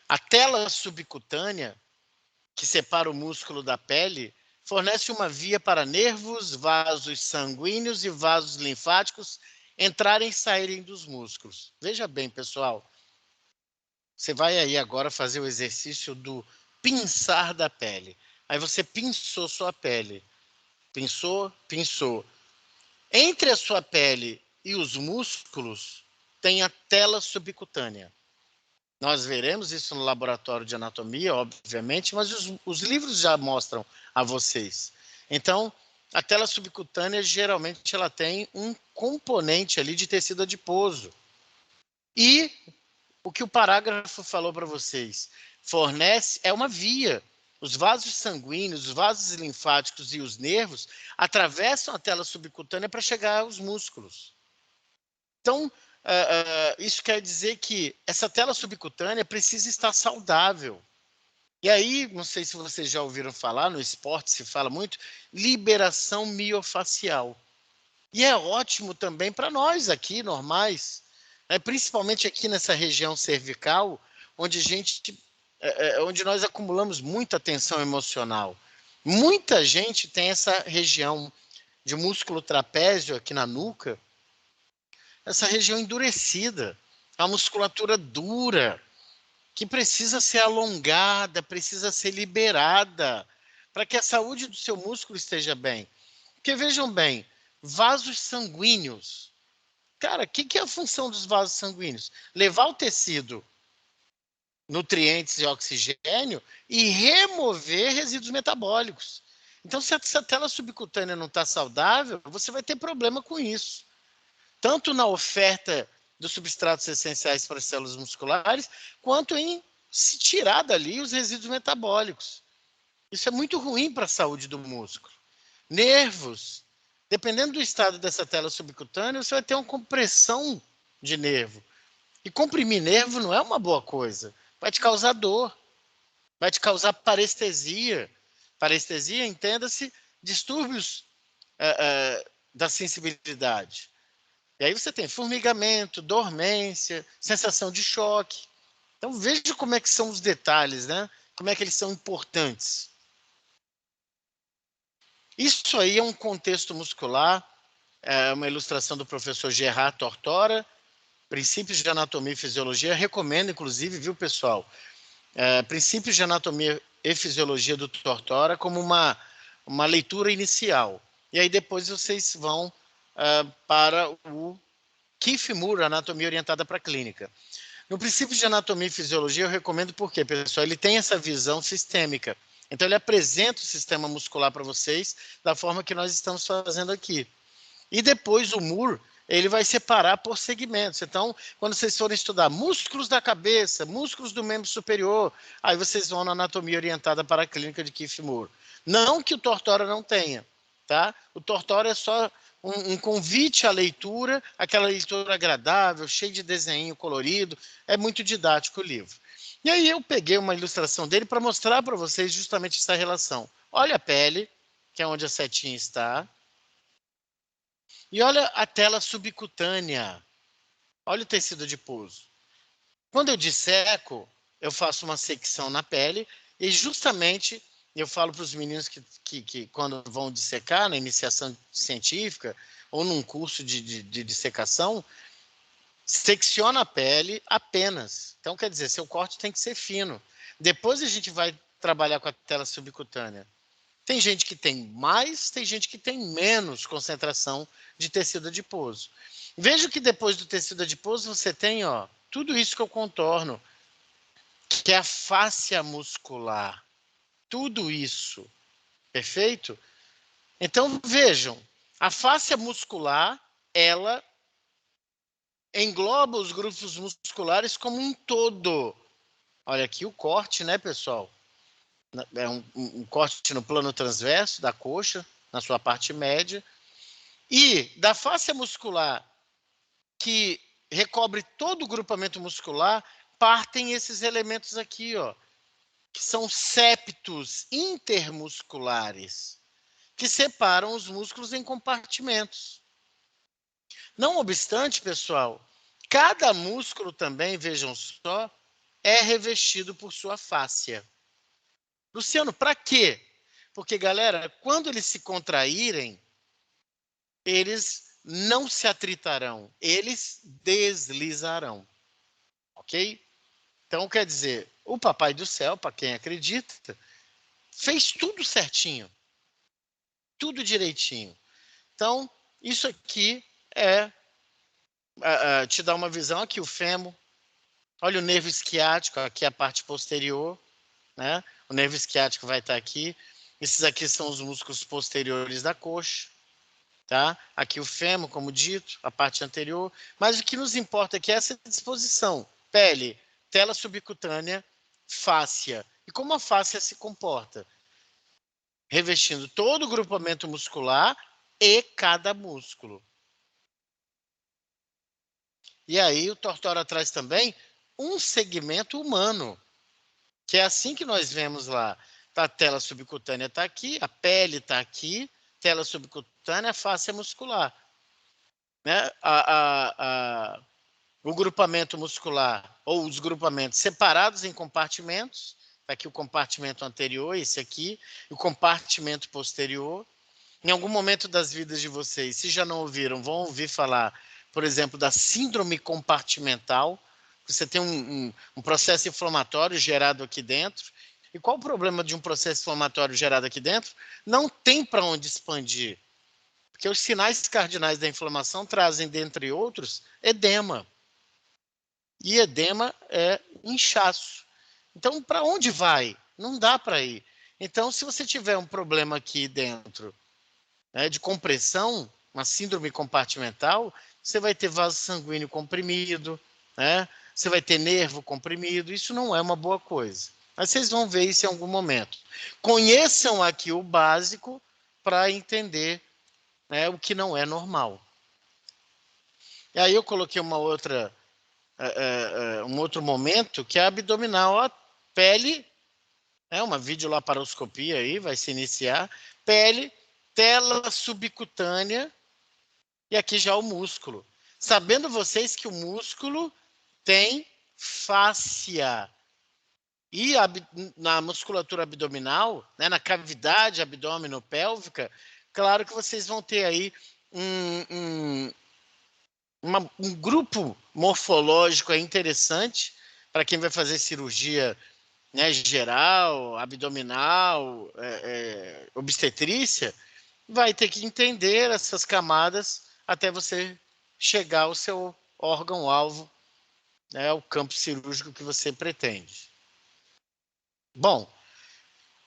A tela subcutânea, que separa o músculo da pele, fornece uma via para nervos, vasos sanguíneos e vasos linfáticos entrarem e saírem dos músculos. Veja bem, pessoal. Você vai aí agora fazer o exercício do pinçar da pele. Aí você pinçou sua pele. Pinçou, pinçou. Entre a sua pele e os músculos tem a tela subcutânea. Nós veremos isso no laboratório de anatomia, obviamente, mas os livros já mostram a vocês. Então, a tela subcutânea, geralmente, ela tem um componente ali de tecido adiposo. E o que o parágrafo falou para vocês, fornece, é uma via. Os vasos sanguíneos, os vasos linfáticos e os nervos atravessam a tela subcutânea para chegar aos músculos. Então, isso quer dizer que essa tela subcutânea precisa estar saudável. E aí, não sei se vocês já ouviram falar, no esporte se fala muito, liberação miofacial. E é ótimo também para nós aqui, normais, principalmente aqui nessa região cervical, onde onde nós acumulamos muita tensão emocional. Muita gente tem essa região de músculo trapézio aqui na nuca, essa região endurecida, a musculatura dura, que precisa ser alongada, precisa ser liberada, para que a saúde do seu músculo esteja bem. Porque vejam bem, vasos sanguíneos. Cara, o que é a função dos vasos sanguíneos? Levar o tecido, nutrientes e oxigênio e remover resíduos metabólicos. Então, se essa tela subcutânea não está saudável, você vai ter problema com isso. Tanto na oferta dos substratos essenciais para as células musculares, quanto em se tirar dali os resíduos metabólicos. Isso é muito ruim para a saúde do músculo. Nervos. Dependendo do estado dessa tela subcutânea, você vai ter uma compressão de nervo. E comprimir nervo não é uma boa coisa. Vai te causar dor. Vai te causar parestesia. Parestesia, entenda-se, distúrbios da sensibilidade. E aí você tem formigamento, dormência, sensação de choque. Então veja como é que são os detalhes, né? Como é que eles são importantes. Isso aí é um contexto muscular, é uma ilustração do professor Gerard Tortora, Princípios de Anatomia e Fisiologia. Recomendo, inclusive, viu, pessoal? Princípios de Anatomia e Fisiologia do Tortora como uma leitura inicial. E aí depois vocês vão para o Keith Moore, Anatomia Orientada para a Clínica. No Princípios de Anatomia e Fisiologia, eu recomendo porque, pessoal, ele tem essa visão sistêmica. Então, ele apresenta o sistema muscular para vocês da forma que nós estamos fazendo aqui. E depois o Moore, ele vai separar por segmentos. Então, quando vocês forem estudar músculos da cabeça, músculos do membro superior, aí vocês vão na Anatomia Orientada para a Clínica de Keith Moore. Não que o Tortora não tenha, tá? O Tortora é só um convite à leitura, aquela leitura agradável, cheia de desenho colorido, é muito didático o livro. E aí eu peguei uma ilustração dele para mostrar para vocês justamente essa relação. Olha a pele, que é onde a setinha está, e olha a tela subcutânea, olha o tecido adiposo. Quando eu disseco, eu faço uma secção na pele, e justamente eu falo para os meninos que quando vão dissecar, na iniciação científica, ou num curso de dissecação, secciona a pele apenas. Então, quer dizer, seu corte tem que ser fino. Depois a gente vai trabalhar com a tela subcutânea. Tem gente que tem mais, tem gente que tem menos concentração de tecido adiposo. Veja que depois do tecido adiposo você tem tudo isso que eu contorno, que é a fáscia muscular. Tudo isso. Perfeito? Então, vejam, a fáscia muscular, ela engloba os grupos musculares como um todo. Olha aqui o corte, né, pessoal? É um corte no plano transverso da coxa, na sua parte média. E da fáscia muscular, que recobre todo o grupamento muscular, partem esses elementos aqui, que são septos intermusculares, que separam os músculos em compartimentos. Não obstante, pessoal, cada músculo também, vejam só, é revestido por sua fáscia. Luciano, para quê? Porque, galera, quando eles se contraírem, eles não se atritarão, eles deslizarão. Ok? Então, quer dizer, o Papai do Céu, para quem acredita, fez tudo certinho. Tudo direitinho. Então, isso aqui te dá uma visão aqui, o fêmur. Olha o nervo isquiático, aqui a parte posterior, né? O nervo isquiático vai estar aqui. Esses aqui são os músculos posteriores da coxa, tá? Aqui o fêmur, como dito, a parte anterior. Mas o que nos importa aqui é essa disposição. Pele, tela subcutânea, fáscia. E como a fáscia se comporta? Revestindo todo o grupamento muscular e cada músculo. E aí o Tortora traz também um segmento humano, que é assim que nós vemos lá. A tela subcutânea está aqui, a pele está aqui, tela subcutânea, a fáscia muscular. Né? O grupamento muscular, ou os grupamentos separados em compartimentos, está aqui o compartimento anterior, esse aqui, e o compartimento posterior. Em algum momento das vidas de vocês, se já não ouviram, vão ouvir falar, por exemplo, da síndrome compartimental. Você tem um processo inflamatório gerado aqui dentro. E qual o problema de um processo inflamatório gerado aqui dentro? Não tem para onde expandir. Porque os sinais cardinais da inflamação trazem, dentre outros, edema. E edema é inchaço. Então, para onde vai? Não dá para ir. Então, se você tiver um problema aqui dentro, de compressão, uma síndrome compartimental, você vai ter vaso sanguíneo comprimido, né? Você vai ter nervo comprimido, isso não é uma boa coisa. Mas vocês vão ver isso em algum momento. Conheçam aqui o básico para entender, né, o que não é normal. E aí eu coloquei um outro momento, que é abdominal. A pele, uma videolaparoscopia aí, vai se iniciar. Pele, tela subcutânea, e aqui já o músculo. Sabendo vocês que o músculo tem fáscia. E na musculatura abdominal, né, na cavidade abdômeno-pélvica, claro que vocês vão ter aí um grupo morfológico interessante para quem vai fazer cirurgia, né, geral, abdominal, obstetrícia, vai ter que entender essas camadas até você chegar ao seu órgão-alvo, né, o campo cirúrgico que você pretende. Bom,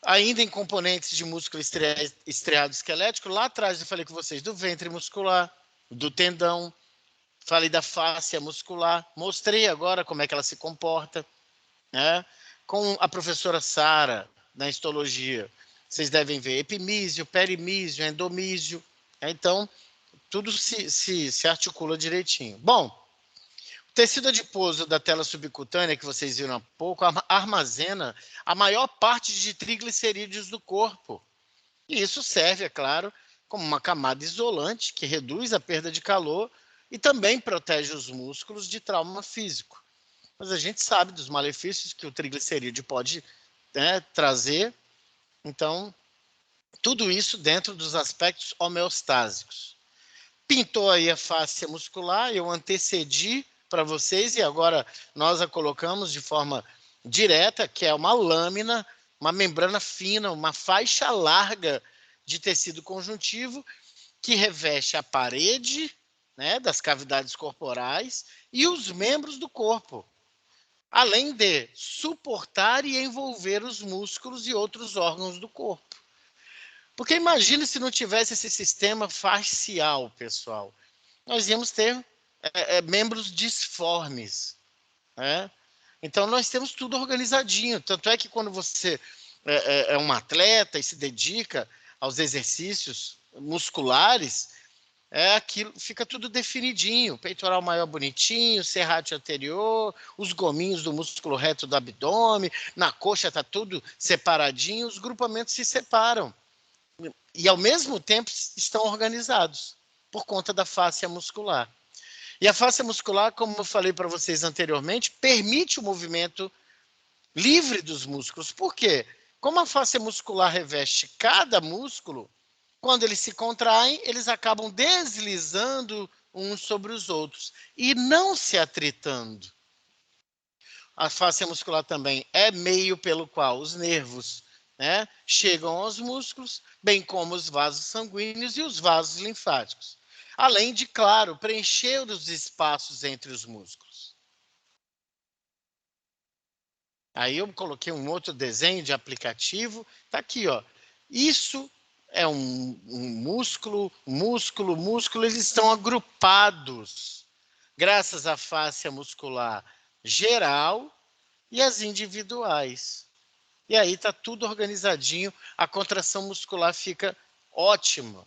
ainda em componentes de músculo estriado esquelético, lá atrás eu falei com vocês do ventre muscular, do tendão, falei da fáscia muscular, mostrei agora como é que ela se comporta, né? Com a professora Sara, na histologia, vocês devem ver epimísio, perimísio, endomísio, né? Então, tudo se articula direitinho. Bom, o tecido adiposo da tela subcutânea, que vocês viram há pouco, armazena a maior parte de triglicerídeos do corpo. E isso serve, é claro, como uma camada isolante que reduz a perda de calor e também protege os músculos de trauma físico. Mas a gente sabe dos malefícios que o triglicerídeo pode, né, trazer. Então, tudo isso dentro dos aspectos homeostásicos. Pintou aí a fáscia muscular, eu antecedi para vocês e agora nós a colocamos de forma direta, que é uma lâmina, uma membrana fina, uma faixa larga de tecido conjuntivo que reveste a parede, né, das cavidades corporais e os membros do corpo, além de suportar e envolver os músculos e outros órgãos do corpo. Porque imagine se não tivesse esse sistema fascial, pessoal. Nós íamos ter membros disformes, né? Então, nós temos tudo organizadinho. Tanto é que quando você é um atleta e se dedica aos exercícios musculares, aquilo fica tudo definidinho. Peitoral maior bonitinho, serrátil anterior, os gominhos do músculo reto do abdômen, na coxa está tudo separadinho, os grupamentos se separam. E, ao mesmo tempo, estão organizados por conta da fáscia muscular. E a fáscia muscular, como eu falei para vocês anteriormente, permite o movimento livre dos músculos. Por quê? Como a fáscia muscular reveste cada músculo, quando eles se contraem, eles acabam deslizando uns sobre os outros e não se atritando. A fáscia muscular também é meio pelo qual os nervos, né, chegam aos músculos, bem como os vasos sanguíneos e os vasos linfáticos. Além de, claro, preencher os espaços entre os músculos. Aí eu coloquei um outro desenho de aplicativo. Está aqui, ó. Isso é um músculo, eles estão agrupados, graças à fáscia muscular geral e as individuais. E aí está tudo organizadinho, a contração muscular fica ótima.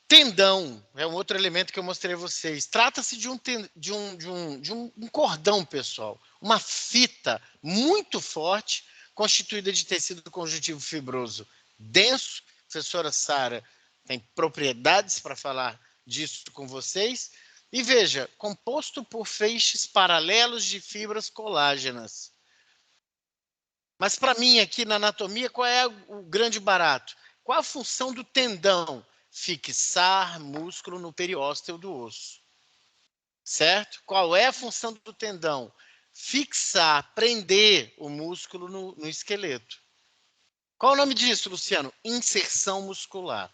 Tendão é um outro elemento que eu mostrei a vocês. Trata-se de um cordão, pessoal. Uma fita muito forte, constituída de tecido conjuntivo fibroso denso. A professora Sara tem propriedades para falar disso com vocês. E veja, composto por feixes paralelos de fibras colágenas. Mas para mim, aqui na anatomia, qual é o grande barato? Qual a função do tendão? Fixar músculo no periósteo do osso. Certo? Qual é a função do tendão? Fixar, prender o músculo no esqueleto. Qual é o nome disso, Luciano? Inserção muscular.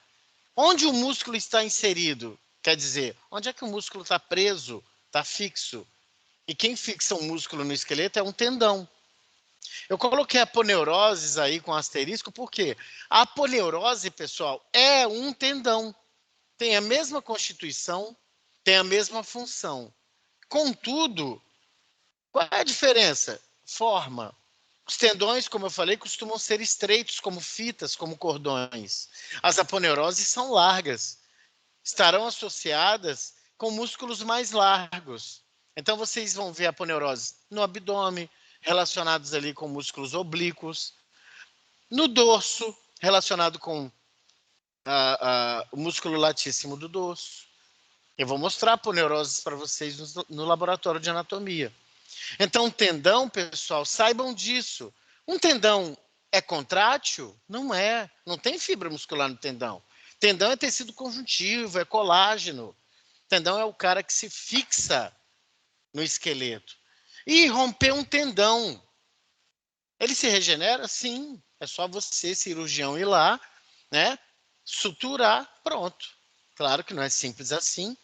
Onde o músculo está inserido? Quer dizer, onde é que o músculo está preso? Está fixo. E quem fixa um músculo no esqueleto é um tendão. Eu coloquei a aponeurose aí com asterisco, porque a aponeurose, pessoal, é um tendão. Tem a mesma constituição, tem a mesma função. Contudo, qual é a diferença? Forma. Os tendões, como eu falei, costumam ser estreitos, como fitas, como cordões. As aponeuroses são largas. Estarão associadas com músculos mais largos. Então, vocês vão ver a aponeurose no abdômen, relacionados ali com músculos oblíquos, no dorso, relacionado com o músculo latíssimo do dorso. Eu vou mostrar aponeuroses para vocês no laboratório de anatomia. Então, tendão, pessoal, saibam disso. Um tendão é contrátil? Não é. Não tem fibra muscular no tendão. Tendão é tecido conjuntivo, é colágeno. Tendão é o cara que se fixa no esqueleto. E romper um tendão, ele se regenera? Sim. É só você, cirurgião, ir lá, né? Suturar, pronto. Claro que não é simples assim,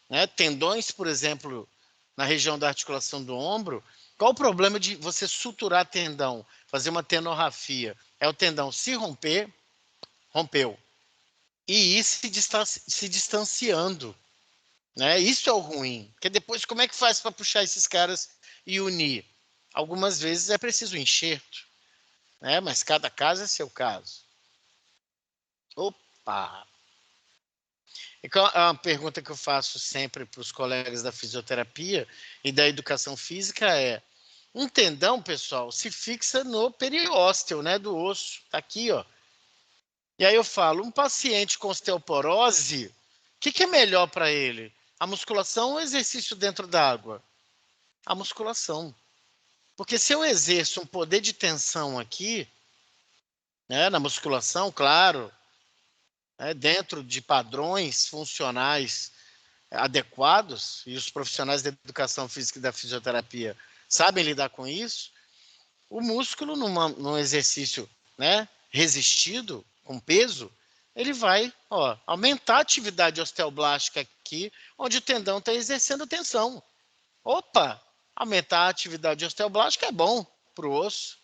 né? Tendões, por exemplo, na região da articulação do ombro, qual o problema de você suturar tendão, fazer uma tenorrafia? É o tendão se romper, rompeu, e ir se distanciando, né? Isso é o ruim, porque depois como é que faz para puxar esses caras e unir? Algumas vezes é preciso enxerto, né? Mas cada caso é seu caso. Opa! E uma pergunta que eu faço sempre para os colegas da fisioterapia e da educação física é: um tendão, pessoal, se fixa no periósteo, né, do osso. Está aqui, ó. E aí eu falo, um paciente com osteoporose, o que é melhor para ele? A musculação ou o exercício dentro d'água? A musculação. Porque se eu exerço um poder de tensão aqui, né, na musculação, claro, dentro de padrões funcionais adequados, e os profissionais da educação física e da fisioterapia sabem lidar com isso, o músculo, num exercício, né, resistido, com peso, ele vai aumentar a atividade osteoblástica aqui, onde o tendão está exercendo tensão. Opa! Aumentar a atividade osteoblástica é bom para o osso.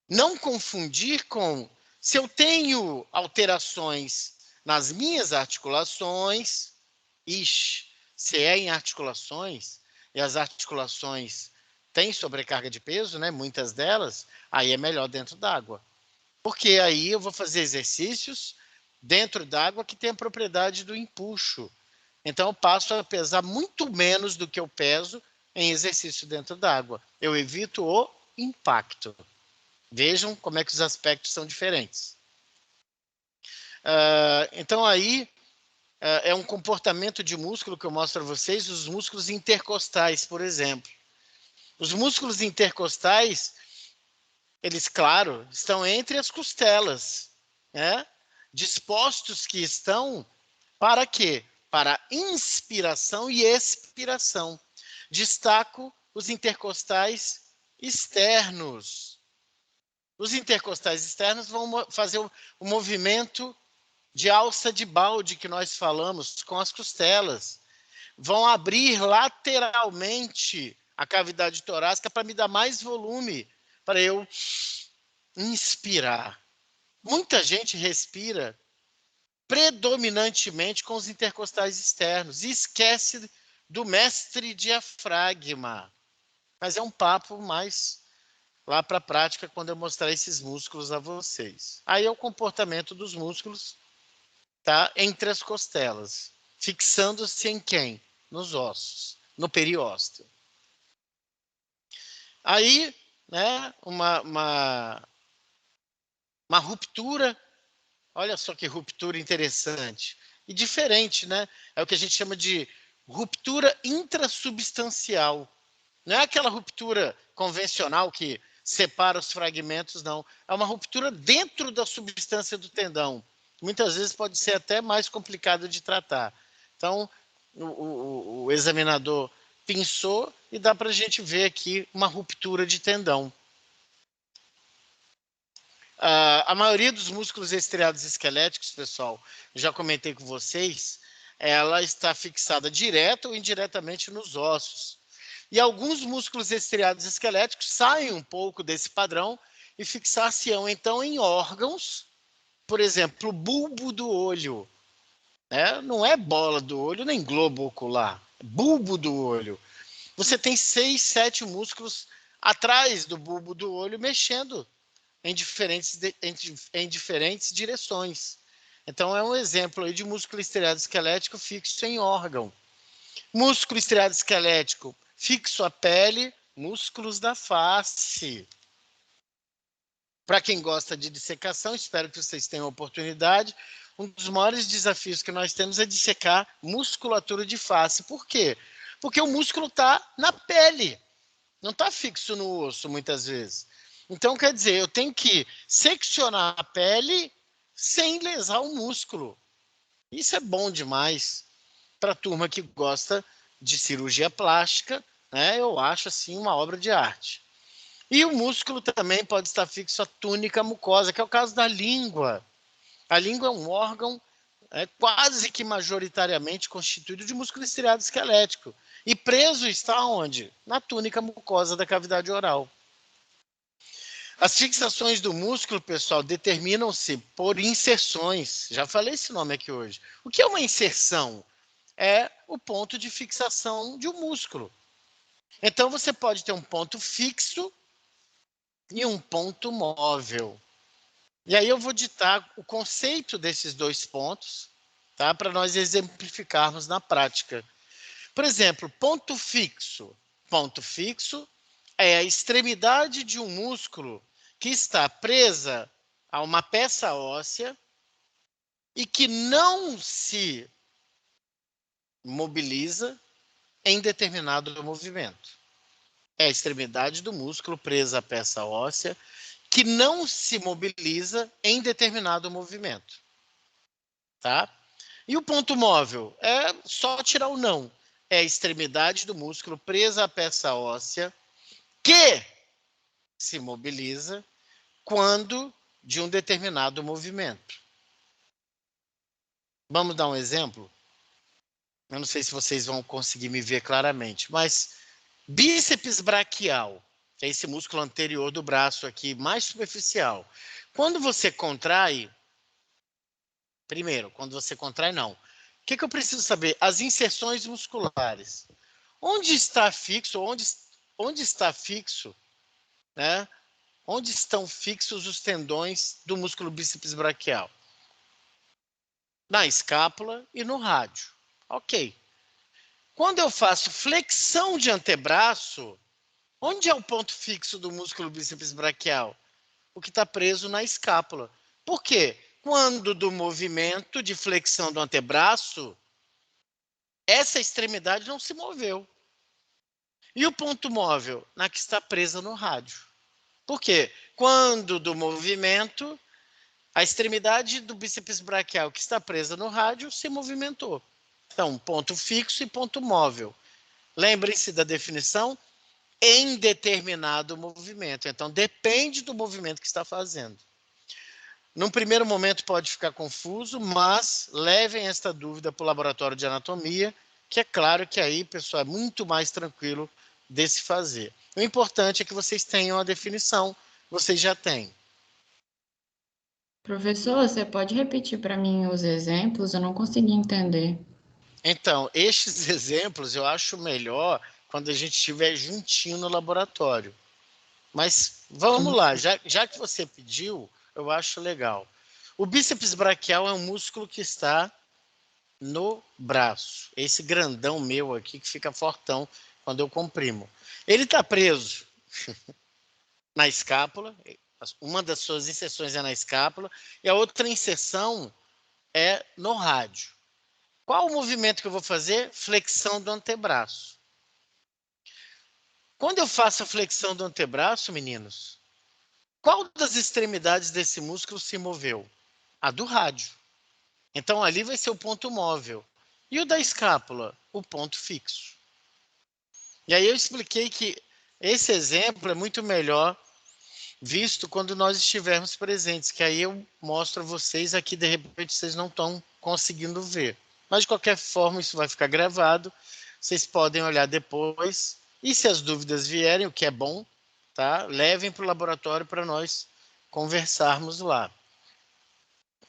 Não confundir com, se eu tenho alterações nas minhas articulações, se é em articulações, e as articulações têm sobrecarga de peso, né, muitas delas, aí é melhor dentro d'água. Porque aí eu vou fazer exercícios dentro d'água que tem a propriedade do empuxo. Então eu passo a pesar muito menos do que eu peso em exercício dentro d'água. Eu evito o impacto. Vejam como é que os aspectos são diferentes. Então aí é um comportamento de músculo que eu mostro a vocês, os músculos intercostais, por exemplo. Os músculos intercostais, eles, claro, estão entre as costelas, né? Dispostos que estão para quê? Para inspiração e expiração. Destaco os intercostais externos. Os intercostais externos vão fazer o movimento de alça de balde que nós falamos com as costelas. Vão abrir lateralmente a cavidade torácica para me dar mais volume, para eu inspirar. Muita gente respira predominantemente com os intercostais externos e esquece do mestre diafragma. Mas é um papo mais lá para a prática, quando eu mostrar esses músculos a vocês. Aí é o comportamento dos músculos, tá, entre as costelas, fixando-se em quem? Nos ossos, no periósteo. Aí, né, uma ruptura, olha só que ruptura interessante e diferente, né? É o que a gente chama de ruptura intrasubstancial. Não é aquela ruptura convencional que separa os fragmentos, não. É uma ruptura dentro da substância do tendão. Muitas vezes pode ser até mais complicado de tratar. Então, o examinador pinçou e dá para a gente ver aqui uma ruptura de tendão. A maioria dos músculos estriados esqueléticos, pessoal, já comentei com vocês, ela está fixada direta ou indiretamente nos ossos. E alguns músculos estriados esqueléticos saem um pouco desse padrão e fixar-se-ão, então, em órgãos, por exemplo, o bulbo do olho. Não é bola do olho, nem globo ocular, é bulbo do olho. Você tem 6, 7 músculos atrás do bulbo do olho mexendo em diferentes direções. Então, é um exemplo aí de músculo estriado esquelético fixo em órgão. Músculo estriado esquelético fixo à pele, músculos da face. Para quem gosta de dissecação, espero que vocês tenham oportunidade. Um dos maiores desafios que nós temos é dissecar musculatura de face. Por quê? Porque o músculo está na pele. Não está fixo no osso, muitas vezes. Então, quer dizer, eu tenho que seccionar a pele sem lesar o músculo. Isso é bom demais para a turma que gosta de cirurgia plástica, né? Eu acho, assim, uma obra de arte. E o músculo também pode estar fixo à túnica mucosa, que é o caso da língua. A língua é um órgão quase que majoritariamente constituído de músculo estriado esquelético. E preso está onde? Na túnica mucosa da cavidade oral. As fixações do músculo, pessoal, determinam-se por inserções. Já falei esse nome aqui hoje. O que é uma inserção? É o ponto de fixação de um músculo. Então, você pode ter um ponto fixo e um ponto móvel. E aí eu vou ditar o conceito desses dois pontos, tá? Para nós exemplificarmos na prática. Por exemplo, ponto fixo. Ponto fixo é a extremidade de um músculo que está presa a uma peça óssea e que não se mobiliza em determinado movimento. É a extremidade do músculo presa à peça óssea que não se mobiliza em determinado movimento. Tá? E o ponto móvel? É só tirar o não. É a extremidade do músculo presa à peça óssea que se mobiliza quando de um determinado movimento. Vamos dar um exemplo? Eu não sei se vocês vão conseguir me ver claramente, mas bíceps braquial, que é esse músculo anterior do braço aqui, mais superficial. Quando você contrai, primeiro, quando você contrai, não. O que eu preciso saber? As inserções musculares. Onde está fixo, onde está fixo, né? Onde estão fixos os tendões do músculo bíceps braquial? Na escápula e no rádio. Ok. Quando eu faço flexão de antebraço, onde é o ponto fixo do músculo bíceps braquial? O que está preso na escápula. Por quê? Quando do movimento de flexão do antebraço, essa extremidade não se moveu. E o ponto móvel? Na que está presa no rádio. Por quê? Quando do movimento, a extremidade do bíceps braquial que está presa no rádio se movimentou. Então, ponto fixo e ponto móvel. Lembrem-se da definição em determinado movimento. Então, depende do movimento que está fazendo. Num primeiro momento pode ficar confuso, mas levem esta dúvida para o laboratório de anatomia, que é claro que aí, pessoal, é muito mais tranquilo de se fazer. O importante é que vocês tenham a definição, vocês já têm. Professor, você pode repetir para mim os exemplos? Eu não consegui entender. Então, estes exemplos eu acho melhor quando a gente estiver juntinho no laboratório. Mas vamos lá, já que você pediu, eu acho legal. O bíceps braquial é um músculo que está no braço. Esse grandão meu aqui que fica fortão quando eu comprimo. Ele está preso na escápula, uma das suas inserções é na escápula, e a outra inserção é no rádio. Qual o movimento que eu vou fazer? Flexão do antebraço. Quando eu faço a flexão do antebraço, meninos, qual das extremidades desse músculo se moveu? A do rádio. Então, ali vai ser o ponto móvel. E o da escápula? O ponto fixo. E aí eu expliquei que esse exemplo é muito melhor visto quando nós estivermos presentes, que aí eu mostro a vocês aqui, de repente vocês não estão conseguindo ver. Mas, de qualquer forma, isso vai ficar gravado. Vocês podem olhar depois. E se as dúvidas vierem, o que é bom, tá? Levem para o laboratório para nós conversarmos lá.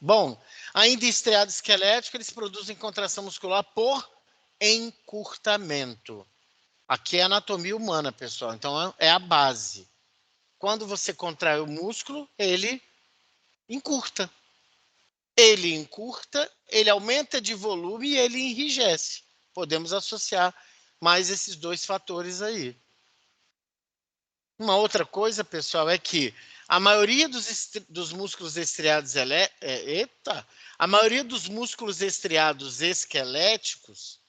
Bom, ainda em estriado esquelético, eles produzem contração muscular por encurtamento. Aqui é a anatomia humana, pessoal. Então, é a base. Quando você contrai o músculo, ele encurta. Ele encurta, ele aumenta de volume e ele enrijece. Podemos associar mais esses dois fatores aí. Uma outra coisa, pessoal, é que a maioria dos músculos estriados a maioria dos músculos estriados esqueléticos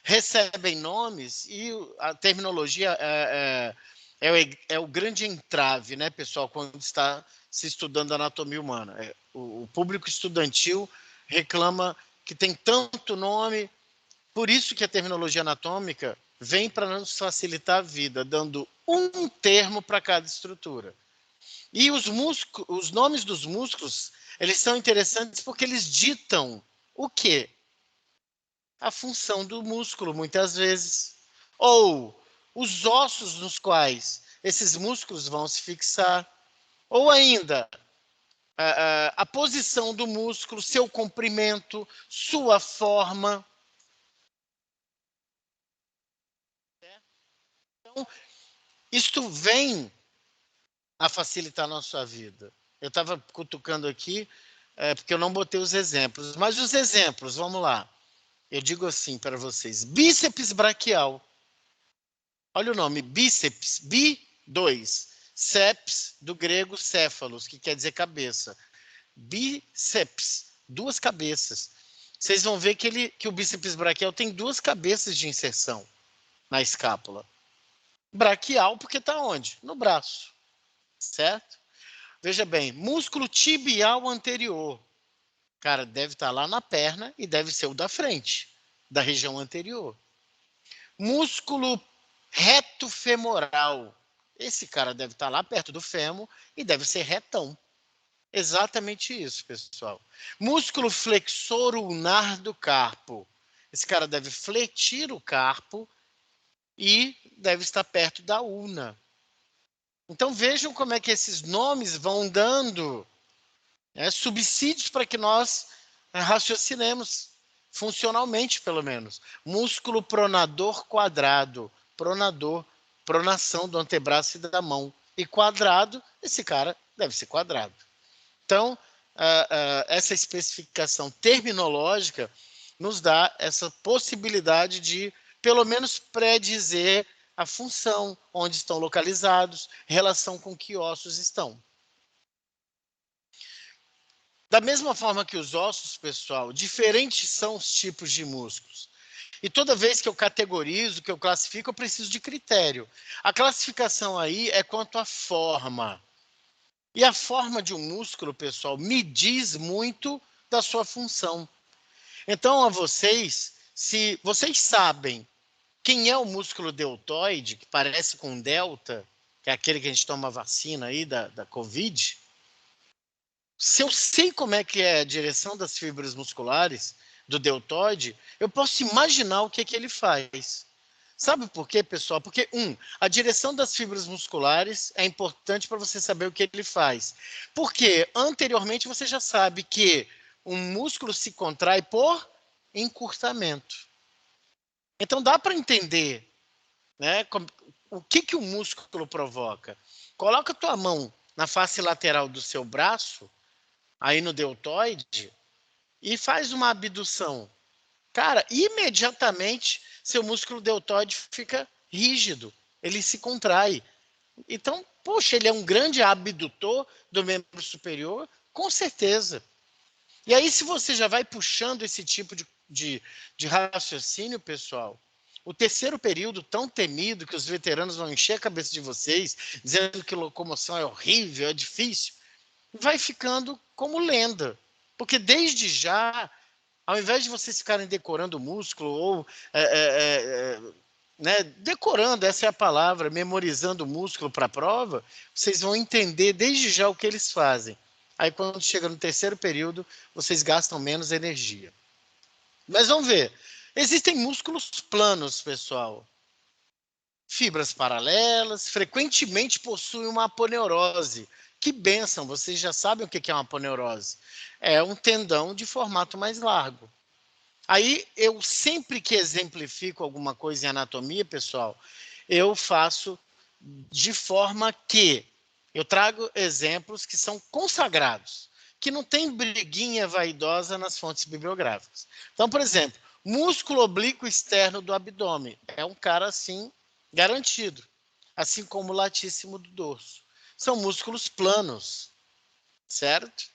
recebem nomes e a terminologia é o grande entrave, né, pessoal, quando está se estudando anatomia humana. O público estudantil reclama que tem tanto nome, por isso que a terminologia anatômica vem para nos facilitar a vida, dando um termo para cada estrutura. E os nomes dos músculos, eles são interessantes porque eles ditam o quê? A função do músculo, muitas vezes. Ou os ossos nos quais esses músculos vão se fixar. Ou ainda, a posição do músculo, seu comprimento, sua forma. Então, isto vem a facilitar a nossa vida. Eu estava cutucando aqui, porque eu não botei os exemplos. Mas os exemplos, vamos lá. Eu digo assim para vocês. Bíceps braquial. Olha o nome, bíceps, bi2. Ceps, do grego céfalos, que quer dizer cabeça. Bíceps, duas cabeças. Vocês vão ver que o bíceps braquial tem duas cabeças de inserção na escápula. Braquial, porque está onde? No braço. Certo? Veja bem, músculo tibial anterior. Cara, deve estar lá na perna e deve ser o da frente, da região anterior. Músculo reto femoral. Esse cara deve estar lá perto do fêmur e deve ser retão. Exatamente isso, pessoal. Músculo flexor ulnar do carpo. Esse cara deve fletir o carpo e deve estar perto da ulna. Então vejam como é que esses nomes vão dando subsídios para que nós raciocinemos, funcionalmente pelo menos. Músculo pronador quadrado. Pronador, pronação do antebraço e da mão. E quadrado, esse cara deve ser quadrado. Então, essa especificação terminológica nos dá essa possibilidade de, pelo menos, predizer a função, onde estão localizados, relação com que ossos estão. Da mesma forma que os ossos, pessoal, diferentes são os tipos de músculos. E toda vez que eu categorizo, que eu classifico, eu preciso de critério. A classificação aí é quanto à forma. E a forma de um músculo, pessoal, me diz muito da sua função. Então, a vocês, se vocês sabem quem é o músculo deltoide, que parece com delta, que é aquele que a gente toma vacina aí da Covid, se eu sei como é que é a direção das fibras musculares do deltoide, eu posso imaginar o que ele faz. Sabe por quê, pessoal? Porque, a direção das fibras musculares é importante para você saber o que ele faz. Porque, anteriormente, você já sabe que um músculo se contrai por encurtamento. Então, dá para entender, né, o que o músculo provoca. Coloca a tua mão na face lateral do seu braço, aí no deltoide, e faz uma abdução. Cara, imediatamente seu músculo deltoide fica rígido, ele se contrai. Então, poxa, ele é um grande abdutor do membro superior? Com certeza. E aí, se você já vai puxando esse tipo de raciocínio, pessoal, o terceiro período tão temido, que os veteranos vão encher a cabeça de vocês, dizendo que locomoção é horrível, é difícil, vai ficando como lenda. Porque desde já, ao invés de vocês ficarem decorando o músculo ou decorando, essa é a palavra, memorizando o músculo para a prova, vocês vão entender desde já o que eles fazem. Aí quando chega no terceiro período, vocês gastam menos energia. Mas vamos ver. Existem músculos planos, pessoal. Fibras paralelas, frequentemente possuem uma aponeurose. Que bênção, vocês já sabem o que é uma aponeurose. É um tendão de formato mais largo. Aí, eu sempre que exemplifico alguma coisa em anatomia, pessoal, eu faço de forma que eu trago exemplos que são consagrados, que não tem briguinha vaidosa nas fontes bibliográficas. Então, por exemplo, músculo oblíquo externo do abdômen. É um cara assim, garantido. Assim como o latíssimo do dorso. São músculos planos, certo?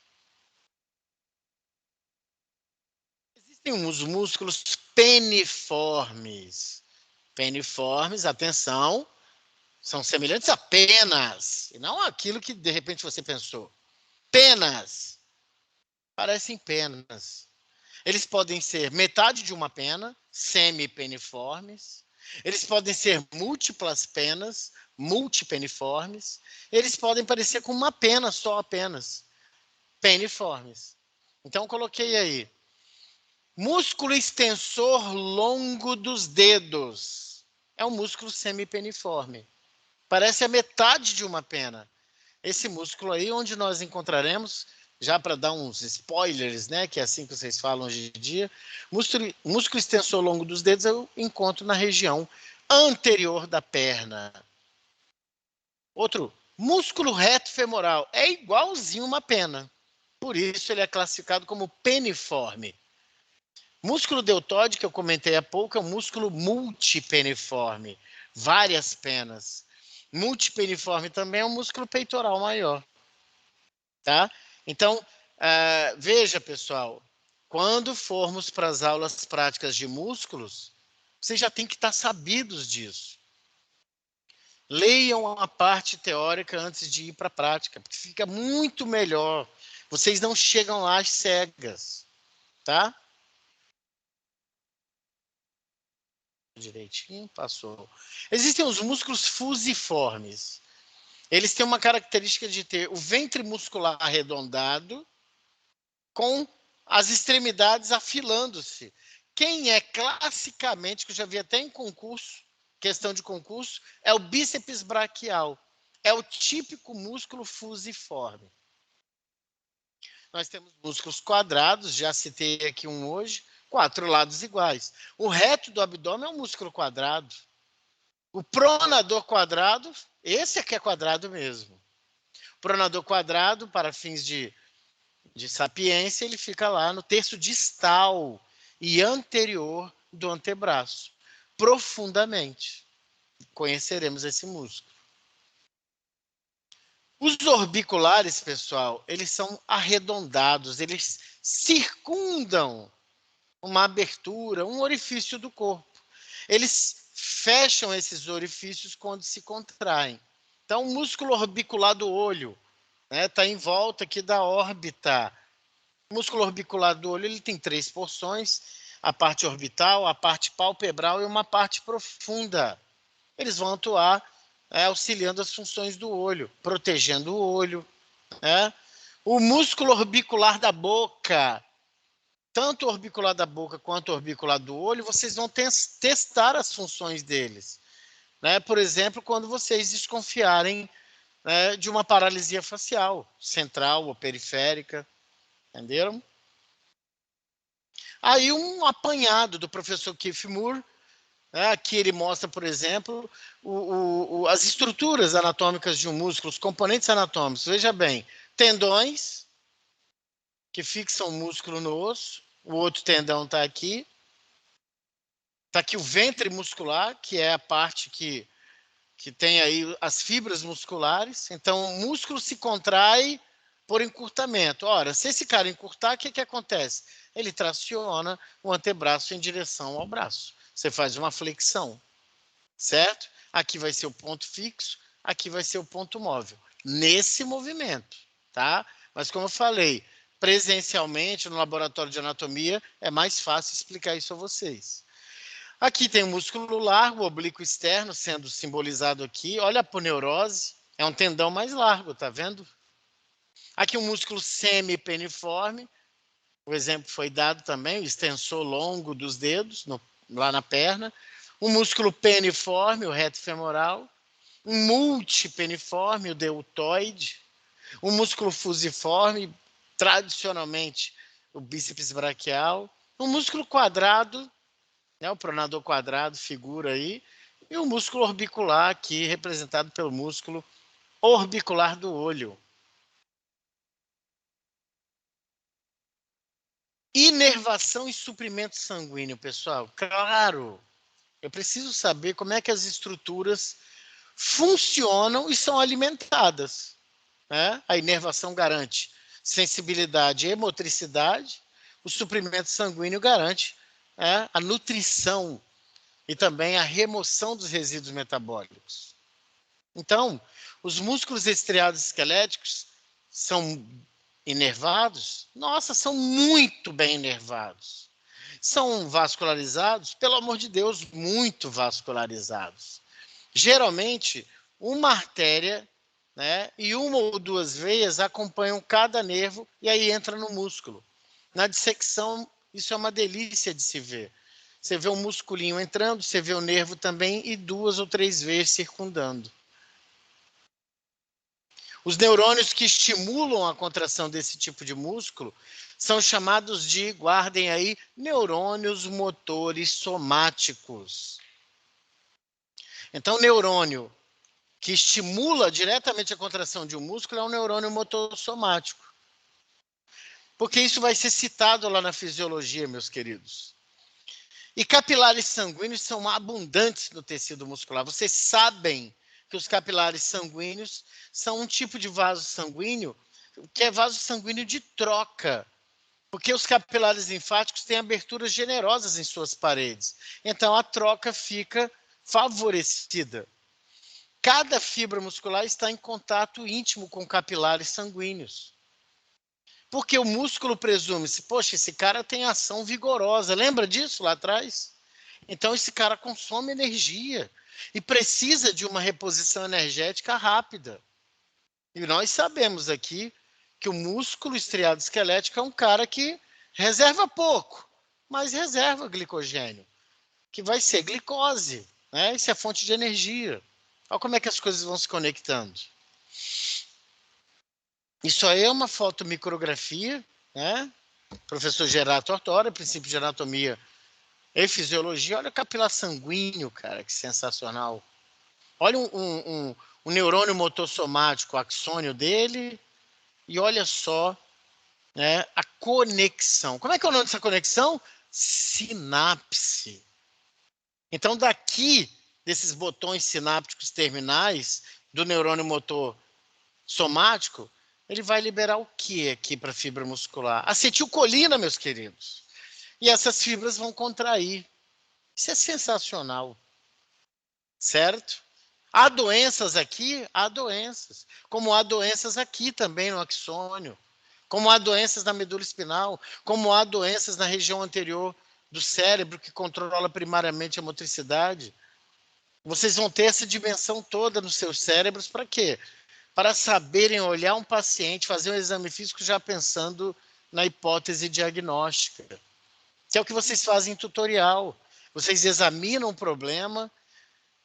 Existem os músculos peniformes. Peniformes, atenção, São semelhantes a penas, e não aquilo que de repente você pensou. Penas. Parecem penas. Eles podem ser metade de uma pena, semipeniformes. Eles podem ser múltiplas penas, multipeniformes. Eles podem parecer com uma pena só apenas, peniformes. Então, coloquei aí. Músculo extensor longo dos dedos. É um músculo semipeniforme. Parece a metade de uma pena. Esse músculo aí, onde nós encontraremos, já para dar uns spoilers, né, que é assim que vocês falam hoje em dia, músculo extensor longo dos dedos eu encontro na região anterior da perna. Outro, músculo reto femoral. É igualzinho uma pena. Por isso ele é classificado como peniforme. Músculo deltoide, que eu comentei há pouco, é um músculo multipeniforme. Várias penas. Multipeniforme também é um músculo peitoral maior. Tá? Então, veja, pessoal, quando formos para as aulas práticas de músculos, vocês já têm que estar sabidos disso. Leiam a parte teórica antes de ir para a prática, porque fica muito melhor. Vocês não chegam lá às cegas, tá? Direitinho, passou. Existem os músculos fusiformes. Eles têm uma característica de ter o ventre muscular arredondado com as extremidades afilando-se. Quem é classicamente, que eu já vi até em concurso, questão de concurso, é o bíceps braquial. É o típico músculo fusiforme. Nós temos músculos quadrados, já citei aqui um hoje, 4 lados iguais. O reto do abdômen é um músculo quadrado. O pronador quadrado, esse aqui é quadrado mesmo. O pronador quadrado, para fins de sapiência, ele fica lá no terço distal e anterior do antebraço. Profundamente. Conheceremos esse músculo. Os orbiculares, pessoal, eles são arredondados, eles circundam uma abertura, um orifício do corpo. Eles fecham esses orifícios quando se contraem. Então, o músculo orbicular do olho está em volta aqui da órbita. O músculo orbicular do olho ele tem 3 porções, a parte orbital, a parte palpebral e uma parte profunda. Eles vão atuar auxiliando as funções do olho, protegendo o olho. O músculo orbicular da boca, tanto o orbicular da boca quanto o orbicular do olho, vocês vão testar as funções deles. Por exemplo, quando vocês desconfiarem de uma paralisia facial, central ou periférica. Entenderam? Aí um apanhado do professor Keith Moore, aqui ele mostra, por exemplo, as estruturas anatômicas de um músculo, os componentes anatômicos. Veja bem, tendões, que fixam o músculo no osso, o outro tendão está aqui. Está aqui o ventre muscular, que é a parte que tem aí as fibras musculares. Então, o músculo se contrai por encurtamento. Ora, se esse cara encurtar, o que acontece? Ele traciona o antebraço em direção ao braço. Você faz uma flexão, certo? Aqui vai ser o ponto fixo, aqui vai ser o ponto móvel. Nesse movimento, tá? Mas como eu falei, presencialmente, no laboratório de anatomia, é mais fácil explicar isso a vocês. Aqui tem o músculo largo, o oblíquo externo, sendo simbolizado aqui. Olha a aponeurose, é um tendão mais largo, tá vendo? Aqui um músculo semipeniforme, o exemplo foi dado também, o extensor longo dos dedos, lá na perna. Um músculo peniforme, o reto femoral. Um multipeniforme, o deltoide. Um músculo fusiforme, tradicionalmente o bíceps braquial. Um músculo quadrado, o pronador quadrado figura aí. E o músculo orbicular aqui, representado pelo músculo orbicular do olho. Inervação e suprimento sanguíneo, pessoal. Claro, eu preciso saber como é que as estruturas funcionam e são alimentadas. A inervação garante sensibilidade e motricidade. O suprimento sanguíneo garante a nutrição e também a remoção dos resíduos metabólicos. Então, os músculos estriados esqueléticos são inervados? Nossa, são muito bem inervados. São vascularizados? Pelo amor de Deus, muito vascularizados. Geralmente, uma artéria, né, e uma ou duas veias acompanham cada nervo e aí entra no músculo. Na dissecção, isso é uma delícia de se ver. Você vê o musculinho entrando, você vê o nervo também e 2 ou 3 veias circundando. Os neurônios que estimulam a contração desse tipo de músculo são chamados de, guardem aí, neurônios motores somáticos. Então, o neurônio que estimula diretamente a contração de um músculo é um neurônio motor somático. Porque isso vai ser citado lá na fisiologia, meus queridos. E capilares sanguíneos são abundantes no tecido muscular. Vocês sabem que os capilares sanguíneos são um tipo de vaso sanguíneo que é vaso sanguíneo de troca. Porque os capilares linfáticos têm aberturas generosas em suas paredes. Então, a troca fica favorecida. Cada fibra muscular está em contato íntimo com capilares sanguíneos. Porque o músculo presume-se, poxa, esse cara tem ação vigorosa. Lembra disso lá atrás? Então, esse cara consome energia e precisa de uma reposição energética rápida. E nós sabemos aqui que o músculo estriado esquelético é um cara que reserva pouco, mas reserva glicogênio, que vai ser glicose, né? Isso é fonte de energia. Olha como é que as coisas vão se conectando. Isso aí é uma fotomicrografia, né? Professor Gerato Tortora, princípio de anatomia e fisiologia. Olha o capilar sanguíneo, cara, que sensacional. Olha um neurônio motor somático, o axônio dele, e olha só, né, a conexão. Como é que é o nome dessa conexão? Sinapse. Então, daqui, desses botões sinápticos terminais do neurônio motor somático, ele vai liberar o que aqui para a fibra muscular? Acetilcolina, meus queridos. E essas fibras vão contrair. Isso é sensacional. Certo? Há doenças aqui? Há doenças. Como há doenças aqui também no axônio. Como há doenças na medula espinal. Como há doenças na região anterior do cérebro que controla primariamente a motricidade. Vocês vão ter essa dimensão toda nos seus cérebros para quê? Para saberem olhar um paciente, fazer um exame físico já pensando na hipótese diagnóstica. Que é o que vocês fazem em tutorial. Vocês examinam o problema,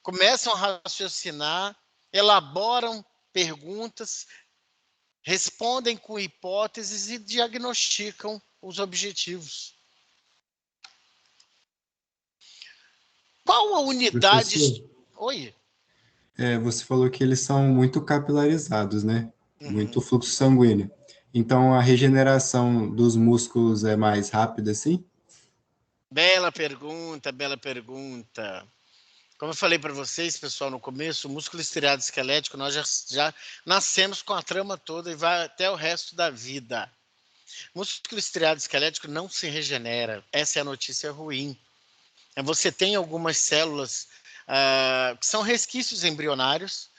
começam a raciocinar, elaboram perguntas, respondem com hipóteses e diagnosticam os objetivos. Qual a unidade... Professor, Oi? você falou que eles são muito capilarizados, né? Uhum. Muito fluxo sanguíneo. Então, a regeneração dos músculos é mais rápida, assim? Bela pergunta, bela pergunta. Como eu falei para vocês, pessoal, no começo, o músculo estriado esquelético, nós já nascemos com a trama toda e vai até o resto da vida. O músculo estriado esquelético não se regenera. Essa é a notícia ruim. Você tem algumas células que são resquícios embrionários,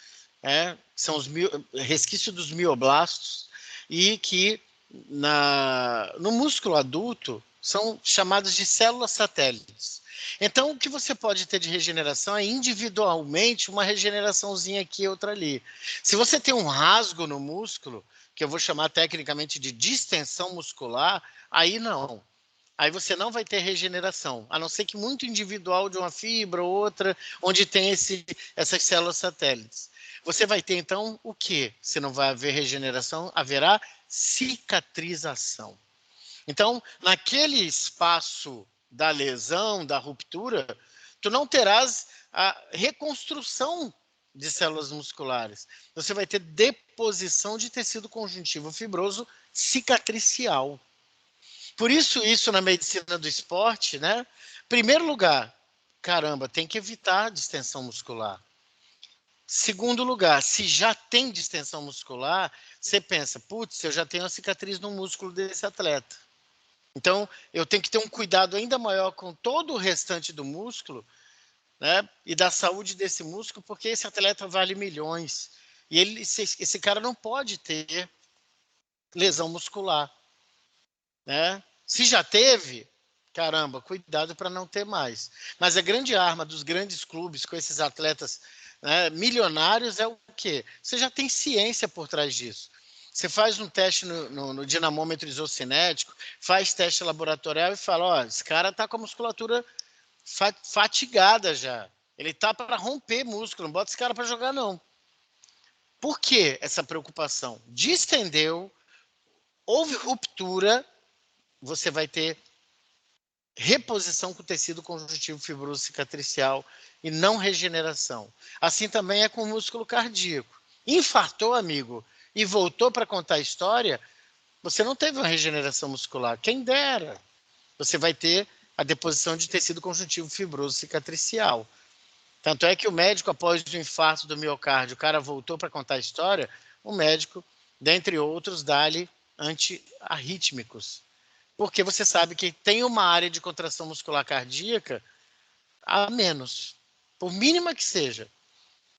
que são os resquícios dos mioblastos, e que no músculo adulto são chamadas de células satélites. Então, o que você pode ter de regeneração é individualmente uma regeneraçãozinha aqui e outra ali. Se você tem um rasgo no músculo, que eu vou chamar tecnicamente de distensão muscular, aí não. Aí você não vai ter regeneração, a não ser que muito individual de uma fibra ou outra, onde tem essas células satélites. Você vai ter, então, o quê? Se não vai haver regeneração, haverá cicatrização. Então, naquele espaço da lesão, da ruptura, tu não terás a reconstrução de células musculares. Você vai ter deposição de tecido conjuntivo fibroso cicatricial. Por isso na medicina do esporte, né? Primeiro lugar, caramba, tem que evitar a distensão muscular. Segundo lugar, se já tem distensão muscular, você pensa, putz, eu já tenho uma cicatriz no músculo desse atleta. Então, eu tenho que ter um cuidado ainda maior com todo o restante do músculo, né? E da saúde desse músculo, porque esse atleta vale milhões. E esse cara não pode ter lesão muscular, né? Se já teve, caramba, cuidado para não ter mais. Mas a grande arma dos grandes clubes com esses atletas, né, milionários é o quê? Você já tem ciência por trás disso. Você faz um teste no dinamômetro isocinético, faz teste laboratorial e fala, ó, esse cara está com a musculatura fatigada já. Ele está para romper músculo, não bota esse cara para jogar, não. Por que essa preocupação? Distendeu, houve ruptura, você vai ter reposição com o tecido conjuntivo fibroso cicatricial e não regeneração. Assim também é com o músculo cardíaco. Infartou, amigo, e voltou para contar a história, você não teve uma regeneração muscular. Quem dera. Você vai ter a deposição de tecido conjuntivo fibroso cicatricial. Tanto é que o médico, após o infarto do miocárdio, o cara voltou para contar a história, o médico, dentre outros, dá-lhe antiarrítmicos. Porque você sabe que tem uma área de contração muscular cardíaca a menos, por mínima que seja,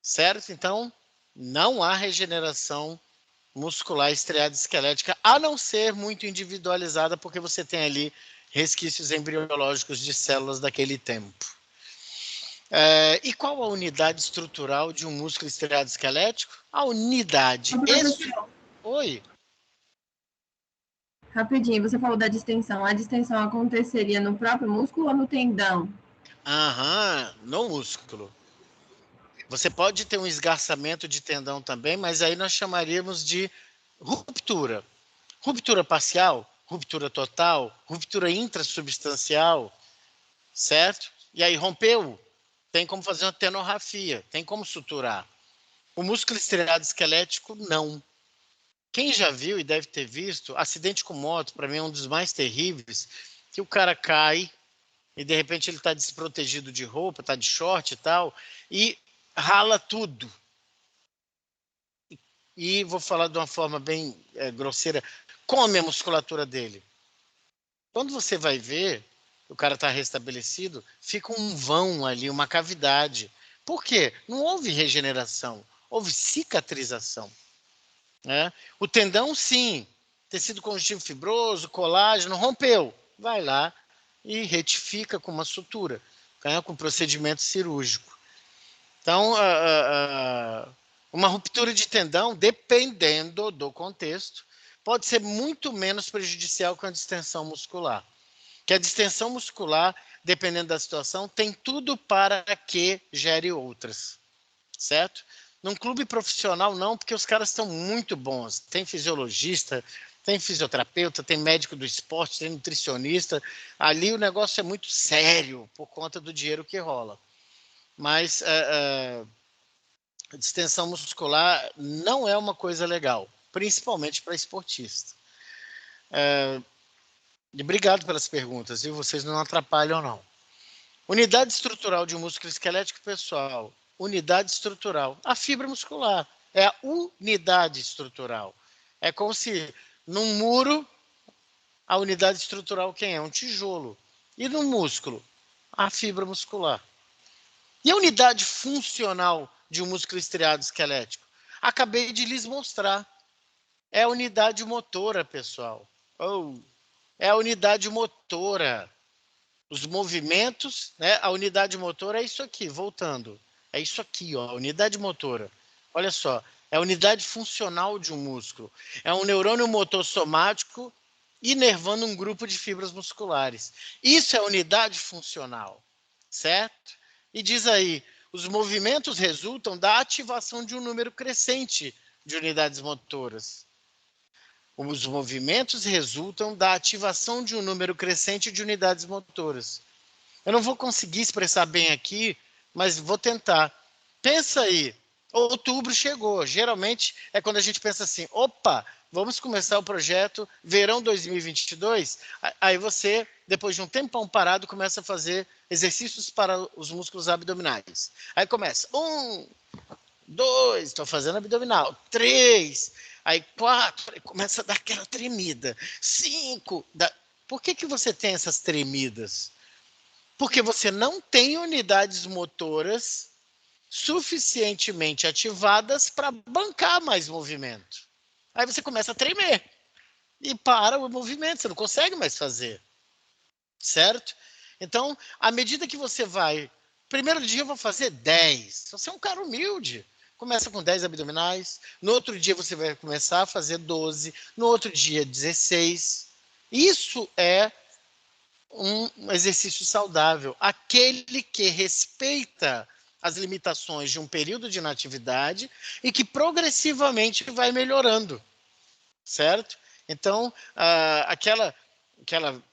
certo? Então, não há regeneração muscular estriada esquelética, a não ser muito individualizada, porque você tem ali resquícios embriológicos de células daquele tempo. E qual a unidade estrutural de um músculo estriado esquelético? A unidade... Oi? Rapidinho, você falou da distensão. A distensão aconteceria no próprio músculo ou no tendão? No músculo. Você pode ter um esgarçamento de tendão também, mas aí nós chamaríamos de ruptura. Ruptura parcial, ruptura total, ruptura intrasubstancial, certo? E aí rompeu, tem como fazer uma tenorrafia, tem como suturar. O músculo estriado esquelético, não. Quem já viu e deve ter visto, acidente com moto, para mim é um dos mais terríveis, que o cara cai e de repente ele está desprotegido de roupa, está de short e tal, e rala tudo. E vou falar de uma forma bem grosseira, come a musculatura dele. Quando você vai ver, o cara está restabelecido, fica um vão ali, uma cavidade. Por quê? Não houve regeneração, houve cicatrização. Né? O tendão, sim, tecido conjuntivo fibroso, colágeno, rompeu. Vai lá e retifica com uma sutura, né? Com procedimento cirúrgico. Então, uma ruptura de tendão, dependendo do contexto, pode ser muito menos prejudicial que a distensão muscular. Que a distensão muscular, dependendo da situação, tem tudo para que gere outras, certo? Num clube profissional, não, porque os caras estão muito bons. Tem fisiologista, tem fisioterapeuta, tem médico do esporte, tem nutricionista. Ali o negócio é muito sério por conta do dinheiro que rola. Mas a distensão muscular não é uma coisa legal, principalmente para esportista. Obrigado pelas perguntas, e vocês não atrapalham, não. Unidade estrutural de um músculo esquelético, pessoal. Unidade estrutural. A fibra muscular é a unidade estrutural. É como se num muro a unidade estrutural quem é? Um tijolo. E no músculo? A fibra muscular. E a unidade funcional de um músculo estriado esquelético? Acabei de lhes mostrar. É a unidade motora, pessoal. É a unidade motora. Os movimentos, né? A unidade motora é isso aqui, voltando. É isso aqui, ó, a unidade motora. Olha só, é a unidade funcional de um músculo. É um neurônio motor somático inervando um grupo de fibras musculares. Isso é a unidade funcional, certo? E diz aí, os movimentos resultam da ativação de um número crescente de unidades motoras. Os movimentos resultam da ativação de um número crescente de unidades motoras. Eu não vou conseguir expressar bem aqui, mas vou tentar. Pensa aí, outubro chegou. Geralmente é quando a gente pensa assim, opa, vamos começar o projeto verão 2022. Aí você, depois de um tempão parado, começa a fazer exercícios para os músculos abdominais. Aí começa, 1, 2, estou fazendo abdominal, 3, aí 4, aí começa a dar aquela tremida, 5. Por que você tem essas tremidas? Porque você não tem unidades motoras suficientemente ativadas para bancar mais movimento. Aí você começa a tremer e para o movimento, você não consegue mais fazer. Certo? Então, à medida que você vai... Primeiro dia eu vou fazer 10. Você é um cara humilde. Começa com 10 abdominais. No outro dia você vai começar a fazer 12. No outro dia, 16. Isso é um exercício saudável. Aquele que respeita as limitações de um período de inatividade e que progressivamente vai melhorando. Certo? Então, aquela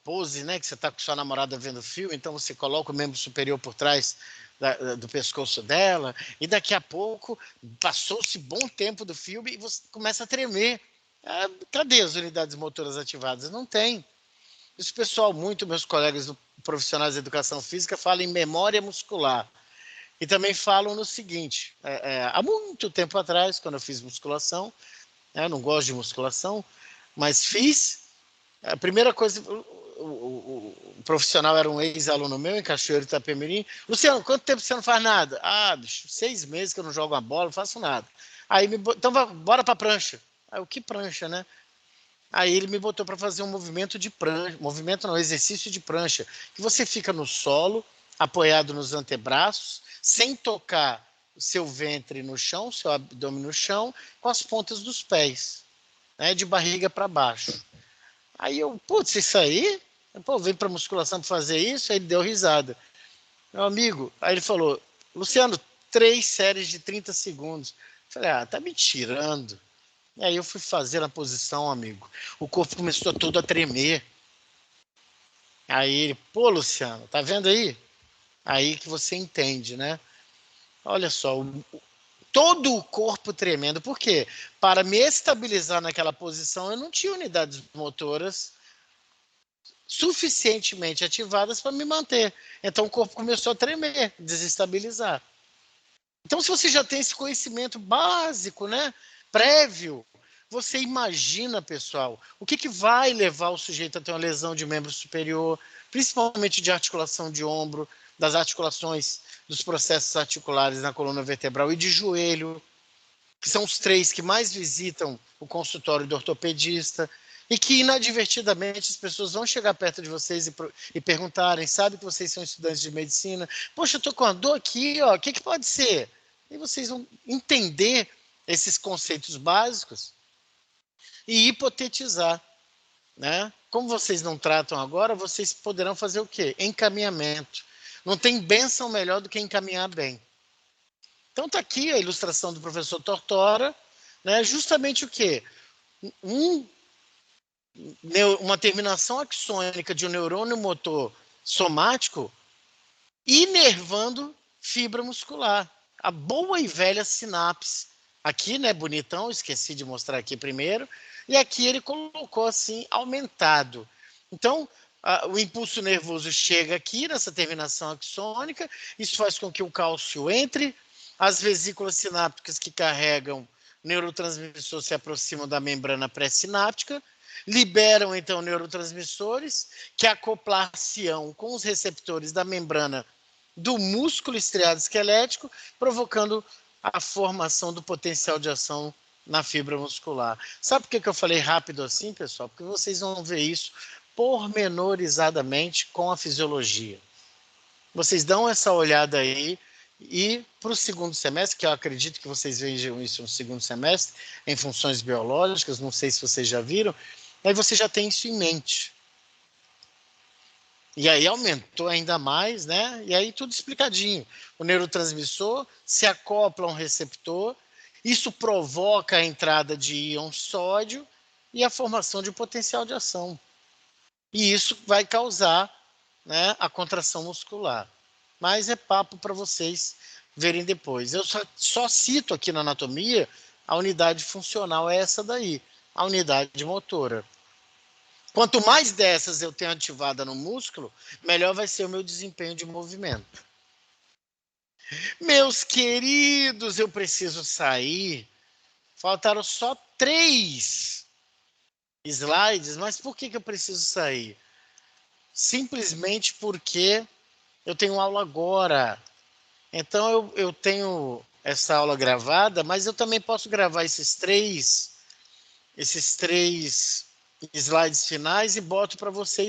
pose, né, que você está com sua namorada vendo filme, então você coloca o membro superior por trás do pescoço dela, e daqui a pouco passou-se bom tempo do filme e você começa a tremer. Cadê as unidades motoras ativadas? Não tem. Isso, pessoal, meus colegas profissionais de educação física falam em memória muscular. E também falam no seguinte, há muito tempo atrás, quando eu fiz musculação, eu não gosto de musculação, mas fiz. A primeira coisa, o profissional era um ex-aluno meu, em Cachoeiro Itapemirim. Luciano, quanto tempo você não faz nada? Bicho, 6 meses que eu não jogo uma bola, não faço nada. Aí, então, bora para a prancha. Aí, o que prancha, né? Aí ele me botou para fazer um movimento de prancha, exercício de prancha, que você fica no solo, apoiado nos antebraços, sem tocar o seu ventre no chão, seu abdômen no chão, com as pontas dos pés, né, de barriga para baixo. Aí eu, isso aí? Vem para musculação para fazer isso? Aí ele deu risada. Meu amigo, aí ele falou, Luciano, 3 séries de 30 segundos. Eu falei, tá me tirando. E aí eu fui fazer a posição, amigo. O corpo começou todo a tremer. Aí ele, Luciano, tá vendo aí? Aí que você entende, né? Olha só, todo o corpo tremendo. Por quê? Para me estabilizar naquela posição, eu não tinha unidades motoras suficientemente ativadas para me manter. Então o corpo começou a tremer, desestabilizar. Então, se você já tem esse conhecimento básico, né, prévio, você imagina, pessoal, o que vai levar o sujeito a ter uma lesão de membro superior, principalmente de articulação de ombro, das articulações dos processos articulares na coluna vertebral e de joelho, que são os 3 que mais visitam o consultório do ortopedista, e que inadvertidamente as pessoas vão chegar perto de vocês e perguntarem, sabe que vocês são estudantes de medicina, poxa, eu estou com uma dor aqui, o que pode ser? E vocês vão entender esses conceitos básicos e hipotetizar, né? Como vocês não tratam agora, vocês poderão fazer o quê? Encaminhamento. Não tem bênção melhor do que encaminhar bem. Então está aqui a ilustração do professor Tortora, né? Justamente o quê? Uma terminação axônica de um neurônio motor somático inervando fibra muscular. A boa e velha sinapse. Aqui, né, bonitão, esqueci de mostrar aqui primeiro. E aqui ele colocou assim, aumentado. Então, o impulso nervoso chega aqui nessa terminação axônica. Isso faz com que o cálcio entre. As vesículas sinápticas que carregam neurotransmissor se aproximam da membrana pré-sináptica. Liberam, então, neurotransmissores que acoplar-se-ão com os receptores da membrana do músculo estriado esquelético, provocando a formação do potencial de ação na fibra muscular. Sabe por que eu falei rápido assim, pessoal? Porque vocês vão ver isso pormenorizadamente com a fisiologia. Vocês dão essa olhada aí e para o segundo semestre, que eu acredito que vocês vejam isso no segundo semestre, em funções biológicas, não sei se vocês já viram, aí você já tem isso em mente. E aí aumentou ainda mais, né? E aí tudo explicadinho. O neurotransmissor se acopla a um receptor, isso provoca a entrada de íon sódio e a formação de potencial de ação. E isso vai causar, né, a contração muscular. Mas é papo para vocês verem depois. Eu só cito aqui na anatomia a unidade funcional, é essa daí, a unidade motora. Quanto mais dessas eu tenho ativada no músculo, melhor vai ser o meu desempenho de movimento. Meus queridos, eu preciso sair. Faltaram só 3 slides, mas por que eu preciso sair? Simplesmente porque eu tenho aula agora. Então, eu tenho essa aula gravada, mas eu também posso gravar esses três slides finais e boto para vocês